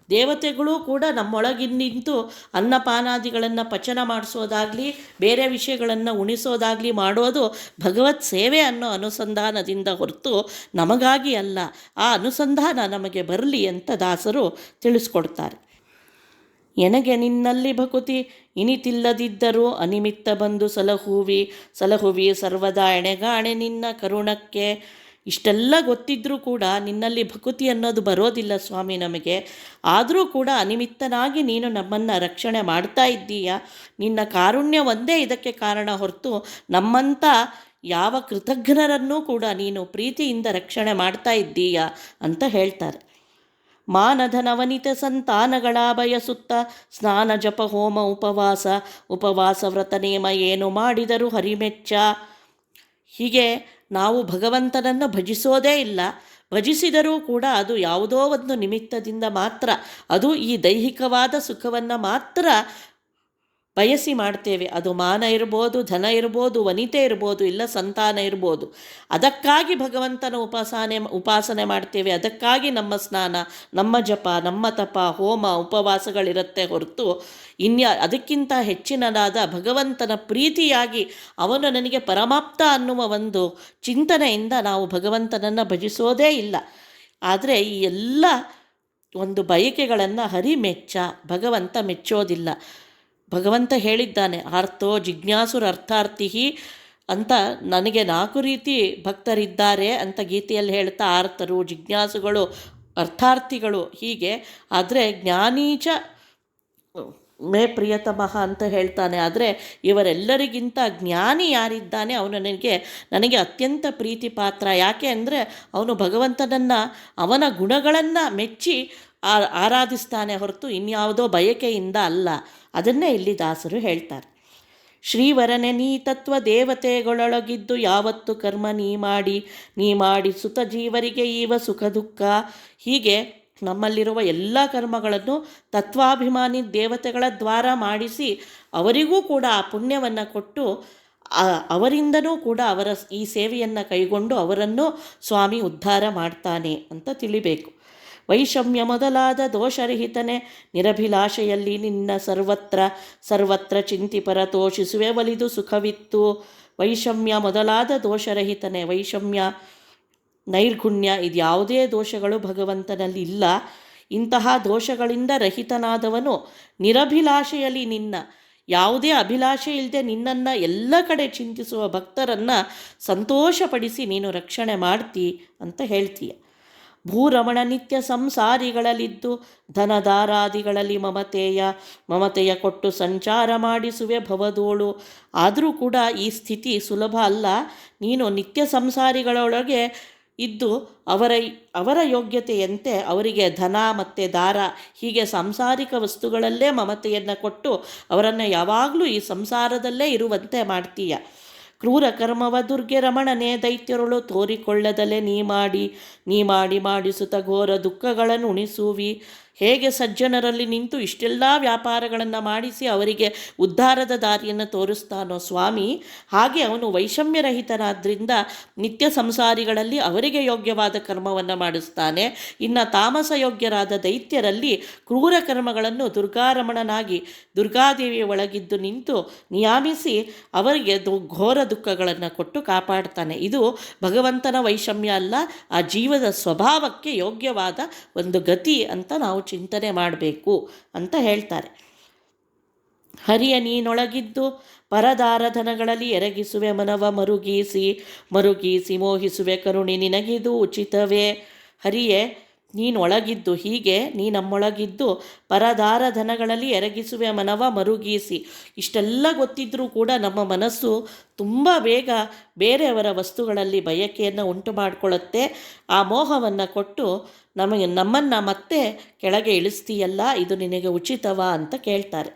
ದೇವತೆಗಳು ಕೂಡ ನಮ್ಮೊಳಗಿನಿಂತು ಅನ್ನಪಾನಾದಿಗಳನ್ನು ಪಚನ ಮಾಡಿಸೋದಾಗಲಿ ಬೇರೆ ವಿಷಯಗಳನ್ನು ಉಣಿಸೋದಾಗಲಿ ಮಾಡೋದು ಭಗವತ್ ಸೇವೆ ಅನ್ನೋ ಅನುಸಂಧಾನದಿಂದ ಹೊರತು ನಮಗಾಗಿ ಅಲ್ಲ. ಆ ಅನುಸಂಧಾನ ನಮಗೆ ಬರಲಿ ಅಂತ ದಾಸರು ತಿಳಿಸ್ಕೊಡ್ತಾರೆ. ಎನಗೆ ನಿನ್ನಲ್ಲಿ ಭಕುತಿ ಇನಿತಿಲ್ಲದಿದ್ದರೂ ಅನಿಮಿತ್ತ ಬಂದು ಸಲಹುವಿ ಸರ್ವದಾ ಎಣೆಗಾಣೆ ನಿನ್ನ ಕರುಣಕ್ಕೆ. ಇಷ್ಟೆಲ್ಲ ಗೊತ್ತಿದ್ದರೂ ಕೂಡ ನಿನ್ನಲ್ಲಿ ಭಕುತಿ ಅನ್ನೋದು ಬರೋದಿಲ್ಲ ಸ್ವಾಮಿ ನಮಗೆ. ಆದರೂ ಕೂಡ ಅನಿಮಿತ್ತನಾಗಿ ನೀನು ನಮ್ಮನ್ನು ರಕ್ಷಣೆ ಮಾಡ್ತಾ ಇದ್ದೀಯ. ನಿನ್ನ ಕಾರುಣ್ಯ ಒಂದೇ ಇದಕ್ಕೆ ಕಾರಣ ಹೊರತು ನಮ್ಮಂಥ ಯಾವ ಕೃತಜ್ಞರನ್ನೂ ಕೂಡ ನೀನು ಪ್ರೀತಿಯಿಂದ ರಕ್ಷಣೆ ಮಾಡ್ತಾ ಇದ್ದೀಯ ಅಂತ ಹೇಳ್ತಾರೆ. ಮಾನಧ ನವನಿತ ಸಂತಾನಗಳ ಬಯಸುತ್ತ ಸ್ನಾನ ಜಪ ಹೋಮ ಉಪವಾಸ ವ್ರತ ನೇಮ ಏನು ಮಾಡಿದರೂ ಹರಿಮೆಚ್ಚ. ಹೀಗೆ ನಾವು ಭಗವಂತನನ್ನು ಭಜಿಸೋದೇ ಇಲ್ಲ, ಭಜಿಸಿದರೂ ಕೂಡ ಅದು ಯಾವುದೋ ಒಂದು ನಿಮಿತ್ತದಿಂದ ಮಾತ್ರ, ಅದು ಈ ದೈಹಿಕವಾದ ಸುಖವನ್ನು ಮಾತ್ರ ಬಯಸಿ ಮಾಡ್ತೇವೆ. ಅದು ಮಾನ ಇರ್ಬೋದು, ಧನ ಇರ್ಬೋದು, ವನಿತೆ ಇರ್ಬೋದು, ಇಲ್ಲ ಸಂತಾನ ಇರ್ಬೋದು. ಅದಕ್ಕಾಗಿ ಭಗವಂತನ ಉಪಾಸನೆ ಮಾಡ್ತೇವೆ. ಅದಕ್ಕಾಗಿ ನಮ್ಮ ಸ್ನಾನ, ನಮ್ಮ ಜಪ, ನಮ್ಮ ತಪ, ಹೋಮ ಉಪವಾಸಗಳಿರುತ್ತೆ ಹೊರತು ಅದಕ್ಕಿಂತ ಹೆಚ್ಚಿನದಾದ ಭಗವಂತನ ಪ್ರೀತಿಯಾಗಿ ಅವನು ನನಗೆ ಪರಮಾಪ್ತ ಅನ್ನುವ ಒಂದು ಚಿಂತನೆಯಿಂದ ನಾವು ಭಗವಂತನನ್ನು ಭಜಿಸೋದೇ ಇಲ್ಲ. ಆದರೆ ಈ ಎಲ್ಲ ಒಂದು ಬಯಕೆಗಳನ್ನು ಹರಿಮೆಚ್ಚ, ಭಗವಂತ ಮೆಚ್ಚೋದಿಲ್ಲ. ಭಗವಂತ ಹೇಳಿದ್ದಾನೆ, ಆರ್ತೋ ಜಿಜ್ಞಾಸುರರ್ಥಾರ್ಥಿ ಅಂತ, ನನಗೆ 4 ರೀತಿ ಭಕ್ತರಿದ್ದಾರೆ ಅಂತ ಗೀತೆಯಲ್ಲಿ ಹೇಳ್ತಾ, ಆರ್ತರು, ಜಿಜ್ಞಾಸುಗಳು, ಅರ್ಥಾರ್ಥಿಗಳು ಹೀಗೆ. ಆದರೆ ಜ್ಞಾನೀಚ ಮೇ ಪ್ರಿಯತಮಃ ಅಂತ ಹೇಳ್ತಾನೆ. ಆದರೆ ಇವರೆಲ್ಲರಿಗಿಂತ ಜ್ಞಾನಿ ಯಾರಿದ್ದಾನೆ ಅವನು ನನಗೆ ಅತ್ಯಂತ ಪ್ರೀತಿ ಪಾತ್ರ. ಯಾಕೆ ಅಂದರೆ ಅವನು ಭಗವಂತನನ್ನು, ಅವನ ಗುಣಗಳನ್ನು ಮೆಚ್ಚಿ ಆರಾಧಿಸ್ತಾನೆ ಹೊರತು ಇನ್ಯಾವುದೋ ಬಯಕೆಯಿಂದ ಅಲ್ಲ. ಅದನ್ನೇ ಇಲ್ಲಿ ದಾಸರು ಹೇಳ್ತಾರೆ. ಶ್ರೀವರನೆ ನೀ ತತ್ವ ದೇವತೆಗಳೊಳಗಿದ್ದು ಯಾವತ್ತು ಕರ್ಮ ನೀ ಮಾಡಿ ಸುತ ಜೀವರಿಗೆ ಈವ ಸುಖ ದುಃಖ. ಹೀಗೆ ನಮ್ಮಲ್ಲಿರುವ ಎಲ್ಲ ಕರ್ಮಗಳನ್ನು ತತ್ವಾಭಿಮಾನಿ ದೇವತೆಗಳ ದ್ವಾರ ಮಾಡಿಸಿ ಅವರಿಗೂ ಕೂಡ ಆ ಪುಣ್ಯವನ್ನು ಕೊಟ್ಟು ಅವರಿಂದನೂ ಕೂಡ ಅವರ ಈ ಸೇವೆಯನ್ನು ಕೈಗೊಂಡು ಅವರನ್ನು ಸ್ವಾಮಿ ಉದ್ಧಾರ ಮಾಡ್ತಾನೆ ಅಂತ ತಿಳಿಬೇಕು. ವೈಷಮ್ಯ ಮೊದಲಾದ ದೋಷರಹಿತನೆ ನಿರಭಿಲಾಷೆಯಲ್ಲಿ ನಿನ್ನ ಸರ್ವತ್ರ ಚಿಂತಿಪರ ತೋಷಿಸುವೆ ಒಲಿದು ಸುಖವಿತ್ತು. ವೈಷಮ್ಯ ಮೊದಲಾದ ದೋಷರಹಿತನೆ, ವೈಷಮ್ಯ, ನೈರ್ಗುಣ್ಯ ಇದ್ಯಾವುದೇ ದೋಷಗಳು ಭಗವಂತನಲ್ಲಿ ಇಲ್ಲ. ಇಂತಹ ದೋಷಗಳಿಂದ ರಹಿತನಾದವನು ನಿರಭಿಲಾಷೆಯಲ್ಲಿ ನಿನ್ನ, ಯಾವುದೇ ಅಭಿಲಾಷೆ ಇಲ್ಲದೆ ನಿನ್ನನ್ನು ಎಲ್ಲ ಕಡೆ ಚಿಂತಿಸುವ ಭಕ್ತರನ್ನು ಸಂತೋಷಪಡಿಸಿ ನೀನು ರಕ್ಷಣೆ ಮಾಡ್ತಿ ಅಂತ ಹೇಳ್ತೀಯ. ಭೂರಮಣ ನಿತ್ಯ ಸಂಸಾರಿಗಳಲ್ಲಿದ್ದು ಧನದಾರಾದಿಗಳಲ್ಲಿ ಮಮತೆಯ ಕೊಟ್ಟು ಸಂಚಾರ ಮಾಡಿಸುವೆ ಭವದೋಳು. ಆದರೂ ಕೂಡ ಈ ಸ್ಥಿತಿ ಸುಲಭ ಅಲ್ಲ. ನೀನು ನಿತ್ಯ ಸಂಸಾರಿಗಳೊಳಗೆ ಇದ್ದು ಅವರ ಯೋಗ್ಯತೆಯಂತೆ ಅವರಿಗೆ ಧನ ಮತ್ತು ದಾರ ಹೀಗೆ ಸಾಂಸಾರಿಕ ವಸ್ತುಗಳಲ್ಲೇ ಮಮತೆಯನ್ನು ಕೊಟ್ಟು ಅವರನ್ನು ಯಾವಾಗಲೂ ಈ ಸಂಸಾರದಲ್ಲೇ ಇರುವಂತೆ ಮಾಡ್ತೀಯ. ಕ್ರೂರ ಕರ್ಮವ ದುರ್ಗೆ ರಮಣನೇ ದೈತ್ಯರುಳು ತೋರಿಕೊಳ್ಳದಲೆ ನೀ ಮಾಡಿ ಮಾಡಿಸುತ್ತ ಘೋರ ದುಃಖಗಳನ್ನು ಉಣಿಸುವಿ. ಹೇಗೆ ಸಜ್ಜನರಲ್ಲಿ ನಿಂತು ಇಷ್ಟೆಲ್ಲ ವ್ಯಾಪಾರಗಳನ್ನು ಮಾಡಿಸಿ ಅವರಿಗೆ ಉದ್ಧಾರದ ದಾರಿಯನ್ನು ತೋರಿಸ್ತಾನೋ ಸ್ವಾಮಿ, ಹಾಗೆ ಅವನು ವೈಷಮ್ಯರಹಿತನಾದ್ದರಿಂದ ನಿತ್ಯ ಸಂಸಾರಿಗಳಲ್ಲಿ ಅವರಿಗೆ ಯೋಗ್ಯವಾದ ಕರ್ಮವನ್ನು ಮಾಡಿಸ್ತಾನೆ. ಇನ್ನು ತಾಮಸ ಯೋಗ್ಯರಾದ ದೈತ್ಯರಲ್ಲಿ ಕ್ರೂರ ಕರ್ಮಗಳನ್ನು ದುರ್ಗಾರಮಣನಾಗಿ ದುರ್ಗಾದೇವಿಯ ಒಳಗಿದ್ದು ನಿಂತು ನಿಯಾಮಿಸಿ ಅವರಿಗೆ ಘೋರ ದುಃಖಗಳನ್ನು ಕೊಟ್ಟು ಕಾಪಾಡ್ತಾನೆ. ಇದು ಭಗವಂತನ ವೈಷಮ್ಯ ಅಲ್ಲ, ಆ ಜೀವದ ಸ್ವಭಾವಕ್ಕೆ ಯೋಗ್ಯವಾದ ಒಂದು ಗತಿ ಅಂತ ನಾವು ಚಿಂತನೆ ಮಾಡಬೇಕು ಅಂತ ಹೇಳ್ತಾರೆ. ಹರಿಯ ನೀನೊಳಗಿದ್ದು ಪರದಾರಧನಗಳಲ್ಲಿ ಎರಗಿಸುವೆ ಮನವ ಮರುಗೀಸಿ ಮೋಹಿಸುವೆ ಕರುಣಿ ನಿನಗಿದು ಉಚಿತವೇ. ಹರಿಯೇ ನೀನೊಳಗಿದ್ದು, ಹೀಗೆ ನೀ ನಮ್ಮೊಳಗಿದ್ದು ಪರದಾರಧನಗಳಲ್ಲಿ ಎರಗಿಸುವೆ ಮನವ ಮರುಗೀಸಿ. ಇಷ್ಟೆಲ್ಲ ಗೊತ್ತಿದ್ದರೂ ಕೂಡ ನಮ್ಮ ಮನಸ್ಸು ತುಂಬ ಬೇಗ ಬೇರೆಯವರ ವಸ್ತುಗಳಲ್ಲಿ ಬಯಕೆಯನ್ನು ಉಂಟು ಮಾಡಿಕೊಳ್ಳುತ್ತೆ. ಆ ಮೋಹವನ್ನು ಕೊಟ್ಟು ನಮ್ಮನ್ನು ಮತ್ತೆ ಕೆಳಗೆ ಇಳಿಸ್ತೀಯಲ್ಲ, ಇದು ನಿನಗೆ ಉಚಿತವಾ ಅಂತ ಕೇಳ್ತಾರೆ.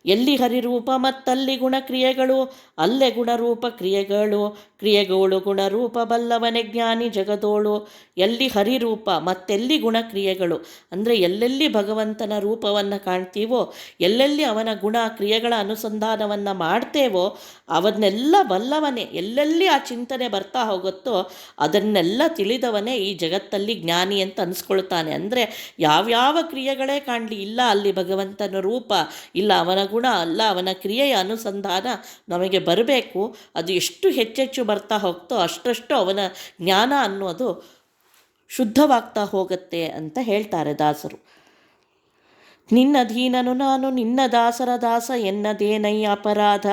ಎಲ್ಲಿ ಹರಿರೂಪ ಮತ್ತಲ್ಲಿ ಗುಣಕ್ರಿಯೆಗಳು, ಅಲ್ಲೇ ಗುಣರೂಪ ಕ್ರಿಯೆಗಳು ಗುಣರೂಪ ಬಲ್ಲವನೆ ಜ್ಞಾನಿ ಜಗದೋಳು. ಎಲ್ಲಿ ಹರಿರೂಪ ಮತ್ತೆಲ್ಲಿ ಗುಣಕ್ರಿಯೆಗಳು ಅಂದರೆ ಎಲ್ಲೆಲ್ಲಿ ಭಗವಂತನ ರೂಪವನ್ನು ಕಾಣ್ತೀವೋ, ಎಲ್ಲೆಲ್ಲಿ ಅವನ ಗುಣ ಕ್ರಿಯೆಗಳ ಅನುಸಂಧಾನವನ್ನು ಮಾಡ್ತೇವೋ ಅವನ್ನೆಲ್ಲ ಬಲ್ಲವನೇ. ಎಲ್ಲೆಲ್ಲಿ ಆ ಚಿಂತನೆ ಬರ್ತಾ ಹೋಗುತ್ತೋ ಅದನ್ನೆಲ್ಲ ತಿಳಿದವನೇ ಈ ಜಗತ್ತಲ್ಲಿ ಜ್ಞಾನಿ ಅಂತ ಅನಿಸ್ಕೊಳ್ತಾನೆ. ಅಂದರೆ ಯಾವ್ಯಾವ ಕ್ರಿಯೆಗಳೇ ಕಾಣಲಿ, ಇಲ್ಲ ಅಲ್ಲಿ ಭಗವಂತನ ರೂಪ, ಇಲ್ಲ ಅವನ ಗುಣ, ಅಲ್ಲ ಅವನ ಕ್ರಿಯೆಯ ಅನುಸಂಧಾನ ನಮಗೆ ಬರಬೇಕು. ಅದು ಎಷ್ಟು ಹೆಚ್ಚೆಚ್ಚು ಬರ್ತಾ ಹೋಗ್ತೋ ಅಷ್ಟಷ್ಟು ಅವನ ಜ್ಞಾನ ಅನ್ನೋದು ಶುದ್ಧವಾಗ್ತಾ ಹೋಗುತ್ತೆ ಅಂತ ಹೇಳ್ತಾರೆ ದಾಸರು. ನಿನ್ನಧೀನನು ನಾನು ನಿನ್ನ ದಾಸರ ದಾಸ ಎನ್ನದೇನೈ ಅಪರಾಧ.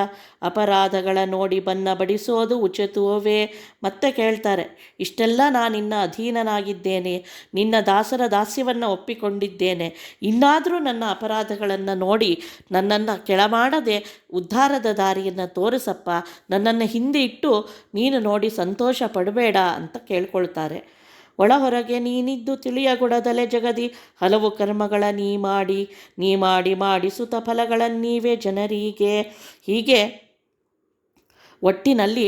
ಅಪರಾಧಗಳ ನೋಡಿ ಬನ್ನ ಬಡಿಸೋದು ಉಚಿತವೇ. ಮತ್ತೆ ಕೇಳ್ತಾರೆ, ಇಷ್ಟೆಲ್ಲ ನಾನಿನ್ನ ಅಧೀನನಾಗಿದ್ದೇನೆ, ನಿನ್ನ ದಾಸರ ದಾಸ್ಯವನ್ನು ಒಪ್ಪಿಕೊಂಡಿದ್ದೇನೆ, ಇನ್ನಾದರೂ ನನ್ನ ಅಪರಾಧಗಳನ್ನು ನೋಡಿ ನನ್ನನ್ನು ಕೆಳಮಾಡದೆ ಉದ್ಧಾರದ ದಾರಿಯನ್ನು ತೋರಿಸಪ್ಪ, ನನ್ನನ್ನು ಹಿಂದೆ ಇಟ್ಟು ನೀನು ನೋಡಿ ಸಂತೋಷ ಪಡಬೇಡ ಅಂತ ಕೇಳ್ಕೊಳ್ತಾರೆ. ಒಳ ಹೊರಗೆ ನೀನಿದ್ದು ತಿಳಿಯಗೊಡದಲೆ ಜಗದಿ ಹಲವು ಕರ್ಮಗಳ ನೀ ಮಾಡಿ ಮಾಡಿಸುತ್ತ ಫಲಗಳನ್ನೀವೇ ಜನರಿಗೆ. ಹೀಗೆ ಒಟ್ಟಿನಲ್ಲಿ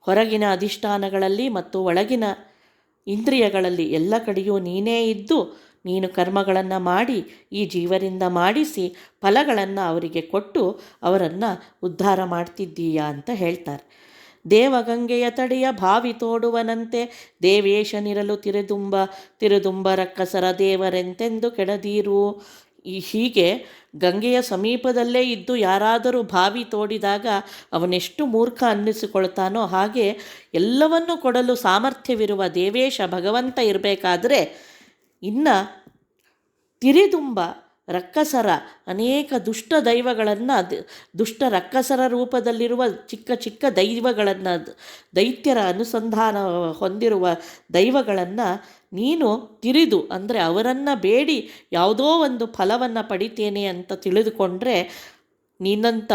ಹೊರಗಿನ ಅಧಿಷ್ಠಾನಗಳಲ್ಲಿ ಮತ್ತು ಒಳಗಿನ ಇಂದ್ರಿಯಗಳಲ್ಲಿ ಎಲ್ಲ ಕಡೆಯೂ ನೀನೇ ಇದ್ದು ನೀನು ಕರ್ಮಗಳನ್ನು ಮಾಡಿ ಈ ಜೀವರಿಂದ ಮಾಡಿಸಿ ಫಲಗಳನ್ನು ಅವರಿಗೆ ಕೊಟ್ಟು ಅವರನ್ನು ಉದ್ಧಾರ ಮಾಡ್ತಿದ್ದೀಯಾ ಅಂತ ಹೇಳ್ತಾರೆ. ದೇವಗಂಗೆಯ ತಡೆಯ ಭಾವಿ ತೋಡುವನಂತೆ ದೇವೇಶನಿರಲು ತಿರುದುಂಬ ರಕ್ಕಸರ ದೇವರೆಂತೆಂದು ಕೆಡದೀರು. ಹೀಗೆ ಗಂಗೆಯ ಸಮೀಪದಲ್ಲೇ ಇದ್ದು ಯಾರಾದರೂ ಬಾವಿ ತೋಡಿದಾಗ ಅವನೆಷ್ಟು ಮೂರ್ಖ ಅನ್ನಿಸಿಕೊಳ್ತಾನೋ ಹಾಗೆ ಎಲ್ಲವನ್ನೂ ಕೊಡಲು ಸಾಮರ್ಥ್ಯವಿರುವ ದೇವೇಶ ಭಗವಂತ ಇರಬೇಕಾದ್ರೆ ಇನ್ನು ತಿರಿದುಂಬ ರಕ್ಕಸರ ಅನೇಕ ದುಷ್ಟ ದೈವಗಳನ್ನು ದುಷ್ಟ ರಕ್ಕಸರ ರೂಪದಲ್ಲಿರುವ ಚಿಕ್ಕ ಚಿಕ್ಕ ದೈವಗಳನ್ನು ದೈತ್ಯರ ಅನುಸಂಧಾನ ಹೊಂದಿರುವ ದೈವಗಳನ್ನು ನೀನು ತಿರಿದು ಅಂದರೆ ಅವರನ್ನು ಬೇಡಿ ಯಾವುದೋ ಒಂದು ಫಲವನ್ನು ಪಡಿತೇನೆ ಅಂತ ತಿಳಿದುಕೊಂಡ್ರೆ ನಿನ್ನಂಥ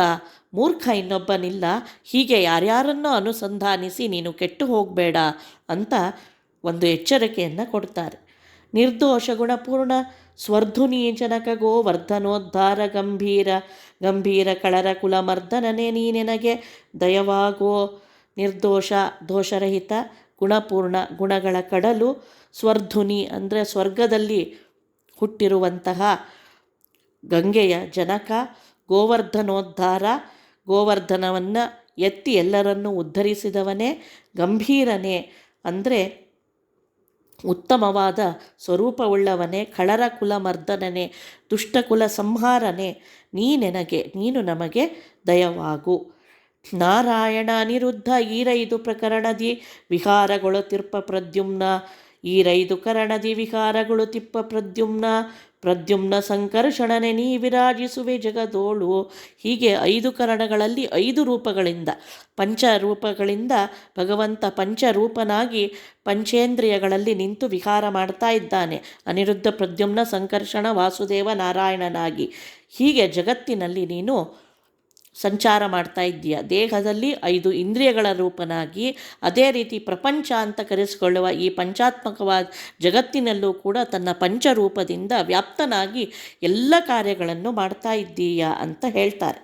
ಮೂರ್ಖ ಇನ್ನೊಬ್ಬನಿಲ್ಲ. ಹೀಗೆ ಯಾರ್ಯಾರನ್ನೋ ಅನುಸಂಧಾನಿಸಿ ನೀನು ಕೆಟ್ಟು ಹೋಗಬೇಡ ಅಂತ ಒಂದು ಎಚ್ಚರಿಕೆಯನ್ನು ಕೊಡ್ತಾರೆ. ನಿರ್ದೋಷ ಗುಣಪೂರ್ಣ ಸ್ವರ್ಧುನಿ ಜನಕ ಗೋವರ್ಧನೋದ್ಧಾರ ಗಂಭೀರ ಕಳರ ಕುಲಮರ್ದನನೇ ನೀನೆನಗೆ ದಯವಾಗೋ. ನಿರ್ದೋಷ ದೋಷರಹಿತ ಗುಣಪೂರ್ಣ ಗುಣಗಳ ಕಡಲು ಸ್ವರ್ಧುನಿ ಅಂದರೆ ಸ್ವರ್ಗದಲ್ಲಿ ಹುಟ್ಟಿರುವಂತಹ ಗಂಗೆಯ ಜನಕ, ಗೋವರ್ಧನೋದ್ಧಾರ ಗೋವರ್ಧನವನ್ನು ಎತ್ತಿ ಎಲ್ಲರನ್ನೂ ಉದ್ಧರಿಸಿದವನೇ, ಗಂಭೀರನೇ ಅಂದರೆ ಉತ್ತಮವಾದ ಸ್ವರೂಪವುಳ್ಳವನೇ, ಖಳರ ಕುಲಮರ್ದನನೇ ದುಷ್ಟಕುಲ ಸಂಹಾರನೇ, ನೀನು ನಮಗೆ ದಯವಾಗು. ನಾರಾಯಣ ಅನಿರುದ್ಧ ಈರೈದು ಪ್ರಕರಣದಿ ವಿಹಾರಗೊಳುತ್ತಿರ್ಪ ಪ್ರದ್ಯುಮ್ನ, ಈರೈದು ಕರಣದಿ ವಿಹಾರಗಳು ತಿಪ್ಪ ಪ್ರದ್ಯುಮ್ನ ಸಂಕರ್ಷಣನೆ ನೀ ವಿರಾಜಿಸುವೆ ಜಗದೋಳು. ಹೀಗೆ 5 ಕರಣಗಳಲ್ಲಿ 5 ರೂಪಗಳಿಂದ ಪಂಚರೂಪಗಳಿಂದ ಭಗವಂತ ಪಂಚರೂಪನಾಗಿ ಪಂಚೇಂದ್ರಿಯಗಳಲ್ಲಿ ನಿಂತು ವಿಹಾರ ಮಾಡ್ತಾ ಇದ್ದಾನೆ. ಅನಿರುದ್ಧ, ಪ್ರದ್ಯುಮ್ನ, ಸಂಕರ್ಷಣ, ವಾಸುದೇವ, ನಾರಾಯಣನಾಗಿ ಹೀಗೆ ಜಗತ್ತಿನಲ್ಲಿ ನೀನು ಸಂಚಾರ ಮಾಡ್ತಾ ಇದ್ದೀಯ. ದೇಹದಲ್ಲಿ 5 ಇಂದ್ರಿಯಗಳ ರೂಪನಾಗಿ ಅದೇ ರೀತಿ ಪ್ರಪಂಚ ಅಂತ ಕರೆಸಿಕೊಳ್ಳುವ ಈ ಪಂಚಾತ್ಮಕವಾದ ಜಗತ್ತಿನಲ್ಲೂ ಕೂಡ ತನ್ನ ಪಂಚರೂಪದಿಂದ ವ್ಯಾಪ್ತನಾಗಿ ಎಲ್ಲ ಕಾರ್ಯಗಳನ್ನು ಮಾಡ್ತಾ ಇದ್ದೀಯ ಅಂತ ಹೇಳ್ತಾರೆ.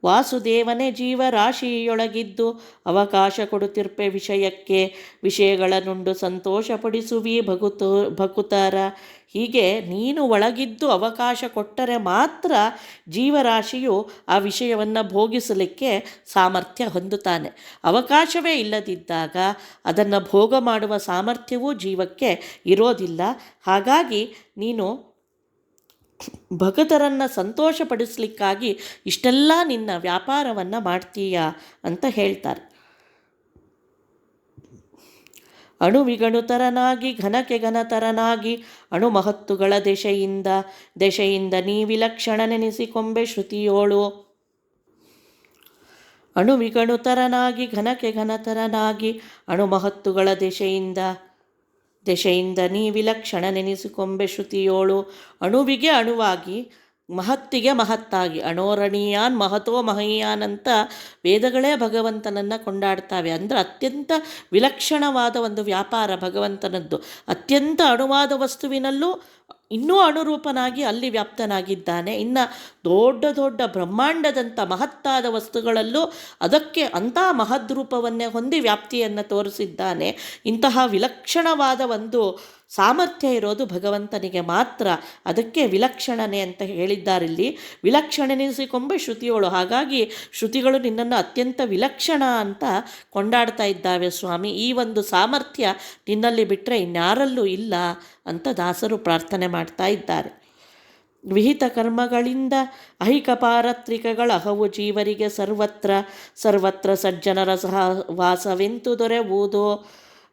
ವಾಸುದೇವನೇ ಜೀವರಾಶಿಯೊಳಗಿದ್ದು ಅವಕಾಶ ಕೊಡುತ್ತಿರ್ಪೆ ವಿಷಯಕ್ಕೆ, ವಿಷಯಗಳನ್ನುಂಡು ಸಂತೋಷಪಡಿಸುವಿ ಭಕುತರ. ಹೀಗೆ ನೀನು ಒಳಗಿದ್ದು ಅವಕಾಶ ಕೊಟ್ಟರೆ ಮಾತ್ರ ಜೀವರಾಶಿಯು ಆ ವಿಷಯವನ್ನು ಭೋಗಿಸಲಿಕ್ಕೆ ಸಾಮರ್ಥ್ಯ ಹೊಂದುತ್ತಾನೆ. ಅವಕಾಶವೇ ಇಲ್ಲದಿದ್ದಾಗ ಅದನ್ನು ಭೋಗ ಮಾಡುವ ಸಾಮರ್ಥ್ಯವೂ ಜೀವಕ್ಕೆ ಇರೋದಿಲ್ಲ. ಹಾಗಾಗಿ ನೀನು ಭಕ್ತರನ್ನು ಸಂತೋಷಪಡಿಸಲಿಕ್ಕಾಗಿ ಇಷ್ಟೆಲ್ಲ ನಿನ್ನ ವ್ಯಾಪಾರವನ್ನು ಮಾಡ್ತೀಯ ಅಂತ ಹೇಳ್ತಾರೆ. ಅಣುವಿಗಣುತರನಾಗಿ ಘನಕ್ಕೆ ಘನತರನಾಗಿ ಅಣುಮಹತ್ತುಗಳ ದೆಶೆಯಿಂದ ನೀ ವಿಲಕ್ಷಣ ನೆನೆಸಿಕೊಂಬೆ ಶ್ರುತಿಯೋಳು. ಅಣುವಿಗಣುತರನಾಗಿ ಘನಕ್ಕೆ ಘನತರನಾಗಿ ಅಣುಮಹತ್ತುಗಳ ದೆಶೆಯಿಂದ ನೀ ವಿಲಕ್ಷಣ ನೆನೆಸಿಕೊಂಬೆ ಶ್ರುತಿಯೋಳು. ಅಣುವಿಗೆ ಅಣುವಾಗಿ, ಮಹತ್ತಿಗೆ ಮಹತ್ತಾಗಿ, ಅಣೋರಣೀಯಾನ್ ಮಹತೋ ಮಹೀಯಾನ್ ಅಂತ ವೇದಗಳೇ ಭಗವಂತನನ್ನು ಕೊಂಡಾಡ್ತಾವೆ. ಅಂದರೆ ಅತ್ಯಂತ ವಿಲಕ್ಷಣವಾದ ಒಂದು ವ್ಯಾಪಾರ ಭಗವಂತನದ್ದು. ಅತ್ಯಂತ ಅಣುವಾದ ವಸ್ತುವಿನಲ್ಲೂ ಇನ್ನೂ ಅಣುರೂಪನಾಗಿ ಅಲ್ಲಿ ವ್ಯಾಪ್ತನಾಗಿದ್ದಾನೆ. ಇನ್ನು ದೊಡ್ಡ ದೊಡ್ಡ ಬ್ರಹ್ಮಾಂಡದಂಥ ಮಹತ್ತಾದ ವಸ್ತುಗಳಲ್ಲೂ ಅದಕ್ಕೆ ಅಂಥ ಮಹದ್ರೂಪವನ್ನೇ ಹೊಂದಿ ವ್ಯಾಪ್ತಿಯನ್ನು ತೋರಿಸಿದ್ದಾನೆ. ಇಂತಹ ವಿಲಕ್ಷಣವಾದ ಒಂದು ಸಾಮರ್ಥ್ಯ ಇರೋದು ಭಗವಂತನಿಗೆ ಮಾತ್ರ. ಅದಕ್ಕೆ ವಿಲಕ್ಷಣನೆ ಅಂತ ಹೇಳಿದ್ದಾರಿಲ್ಲಿ. ವಿಲಕ್ಷಣನೆನಿಸಿಕೊಂಬೆ ಶ್ರುತಿಯೋಳು. ಹಾಗಾಗಿ ಶ್ರುತಿಗಳು ನಿನ್ನನ್ನು ಅತ್ಯಂತ ವಿಲಕ್ಷಣ ಅಂತ ಕೊಂಡಾಡ್ತಾ ಇದ್ದಾವೆ ಸ್ವಾಮಿ. ಈ ಒಂದು ಸಾಮರ್ಥ್ಯ ನಿನ್ನಲ್ಲಿ ಬಿಟ್ಟರೆ ಇನ್ಯಾರಲ್ಲೂ ಇಲ್ಲ ಅಂತ ದಾಸರು ಪ್ರಾರ್ಥನೆ ಮಾಡ್ತಾ ಇದ್ದಾರೆ. ವಿಹಿತ ಕರ್ಮಗಳಿಂದ ಅಹಿಕ ಪಾರತ್ರಿಕಗಳ ಅಹವು ಜೀವರಿಗೆ ಸರ್ವತ್ರ ಸಜ್ಜನರ ಸಹವಾಸವೆಂತು ದೊರೆಯುವುದೋ.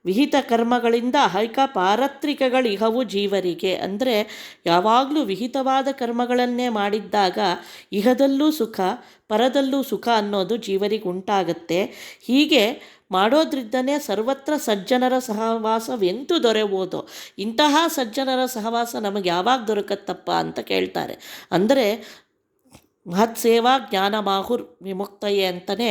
ವಿಹಿತ ಕರ್ಮಗಳಿಂದ ಐಕ ಪಾರತ್ರಿಕಗಳಿಹವು ಜೀವರಿಗೆ. ಅಂದರೆ ಯಾವಾಗಲೂ ವಿಹಿತವಾದ ಕರ್ಮಗಳನ್ನೇ ಮಾಡಿದ್ದಾಗ ಇಹದಲ್ಲೂ ಸುಖ ಪರದಲ್ಲೂ ಸುಖ ಅನ್ನೋದು ಜೀವರಿಗೆ ಉಂಟಾಗತ್ತೆ. ಹೀಗೆ ಮಾಡೋದ್ರಿಂದನೇ ಸರ್ವತ್ರ ಸಜ್ಜನರ ಸಹವಾಸವೆಂತು ದೊರೆಯುವುದು. ಇಂತಹ ಸಜ್ಜನರ ಸಹವಾಸ ನಮಗೆ ಯಾವಾಗ ದೊರಕತ್ತಪ್ಪ ಅಂತ ಕೇಳ್ತಾರೆ. ಅಂದರೆ ಮಹತ್ ಸೇವಾ ಜ್ಞಾನ ಮಾಹುರ್ ವಿಮುಕ್ತಯೇ ಅಂತಲೇ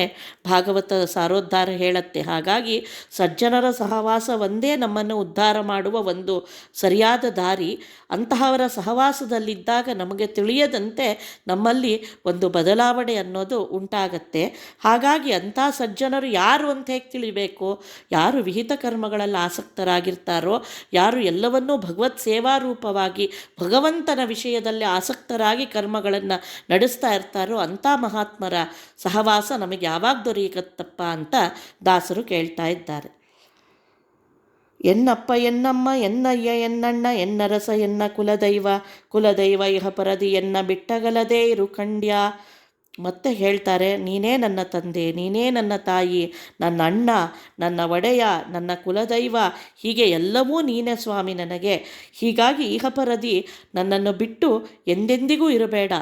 ಭಾಗವತ ಸಾರೋದ್ಧಾರ ಹೇಳುತ್ತೆ. ಹಾಗಾಗಿ ಸಜ್ಜನರ ಸಹವಾಸ ಒಂದೇ ನಮ್ಮನ್ನು ಉದ್ಧಾರ ಮಾಡುವ ಒಂದು ಸರಿಯಾದ ದಾರಿ. ಅಂತಹವರ ಸಹವಾಸದಲ್ಲಿದ್ದಾಗ ನಮಗೆ ತಿಳಿಯದಂತೆ ನಮ್ಮಲ್ಲಿ ಒಂದು ಬದಲಾವಣೆ ಅನ್ನೋದು ಉಂಟಾಗತ್ತೆ. ಹಾಗಾಗಿ ಅಂಥ ಸಜ್ಜನರು ಯಾರು ಅಂತ ಹೇಗೆ ತಿಳಿಬೇಕು? ಯಾರು ವಿಹಿತ ಕರ್ಮಗಳಲ್ಲಿ ಆಸಕ್ತರಾಗಿರ್ತಾರೋ, ಯಾರು ಎಲ್ಲವನ್ನೂ ಭಗವತ್ ಸೇವಾರೂಪವಾಗಿ ಭಗವಂತನ ವಿಷಯದಲ್ಲಿ ಆಸಕ್ತರಾಗಿ ಕರ್ಮಗಳನ್ನು ನಡೆಸ್ತಾ ಇರ್ತಾರೋ ಅಂಥ ಮಹಾತ್ಮರ ಸಹವಾಸ ನಮಗೆ ಯಾವಾಗ ದೊರೆಯಕತ್ತಪ್ಪ ಅಂತ ದಾಸರು ಕೇಳ್ತಾ ಇದ್ದಾರೆ. ಎನ್ನಪ್ಪ ಎನ್ನಮ್ಮ ಎನ್ನಯ್ಯ ಎನ್ನಣ್ಣ ಎನ್ನರಸ ಎನ್ನ ಕುಲದೈವ ಕುಲದೈವ ಇಹ ಪರದಿ ಎನ್ನ ಬಿಟ್ಟಗಲದೇ ಇರು ಖಂಡ್ಯ. ಮತ್ತೆ ಹೇಳ್ತಾರೆ, ನೀನೇ ನನ್ನ ತಂದೆ, ನೀನೇ ನನ್ನ ತಾಯಿ, ನನ್ನ ಅಣ್ಣ, ನನ್ನ ಒಡೆಯ, ನನ್ನ ಕುಲದೈವ, ಹೀಗೆ ಎಲ್ಲವೂ ನೀನೇ ಸ್ವಾಮಿ ನನಗೆ. ಹೀಗಾಗಿ ಇಹಪರದಿ ನನ್ನನ್ನು ಬಿಟ್ಟು ಎಂದೆಂದಿಗೂ ಇರಬೇಡ.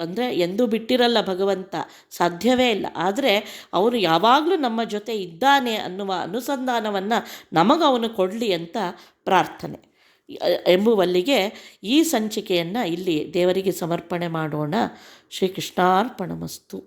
ಅಂದರೆ ಎಂದೂ ಬಿಟ್ಟಿರಲ್ಲ ಭಗವಂತ, ಸಾಧ್ಯವೇ ಇಲ್ಲ. ಆದರೆ ಅವನು ಯಾವಾಗಲೂ ನಮ್ಮ ಜೊತೆ ಇದ್ದಾನೆ ಅನ್ನುವ ಅನುಸಂಧಾನವನ್ನು ನಮಗವನು ಕೊಡಲಿ ಅಂತ ಪ್ರಾರ್ಥನೆ ಎಂಬುವಲ್ಲಿಗೆ ಈ ಸಂಚಿಕೆಯನ್ನು ಇಲ್ಲಿ ದೇವರಿಗೆ ಸಮರ್ಪಣೆ ಮಾಡೋಣ. ಶ್ರೀಕೃಷ್ಣಾರ್ಪಣಮಸ್ತು.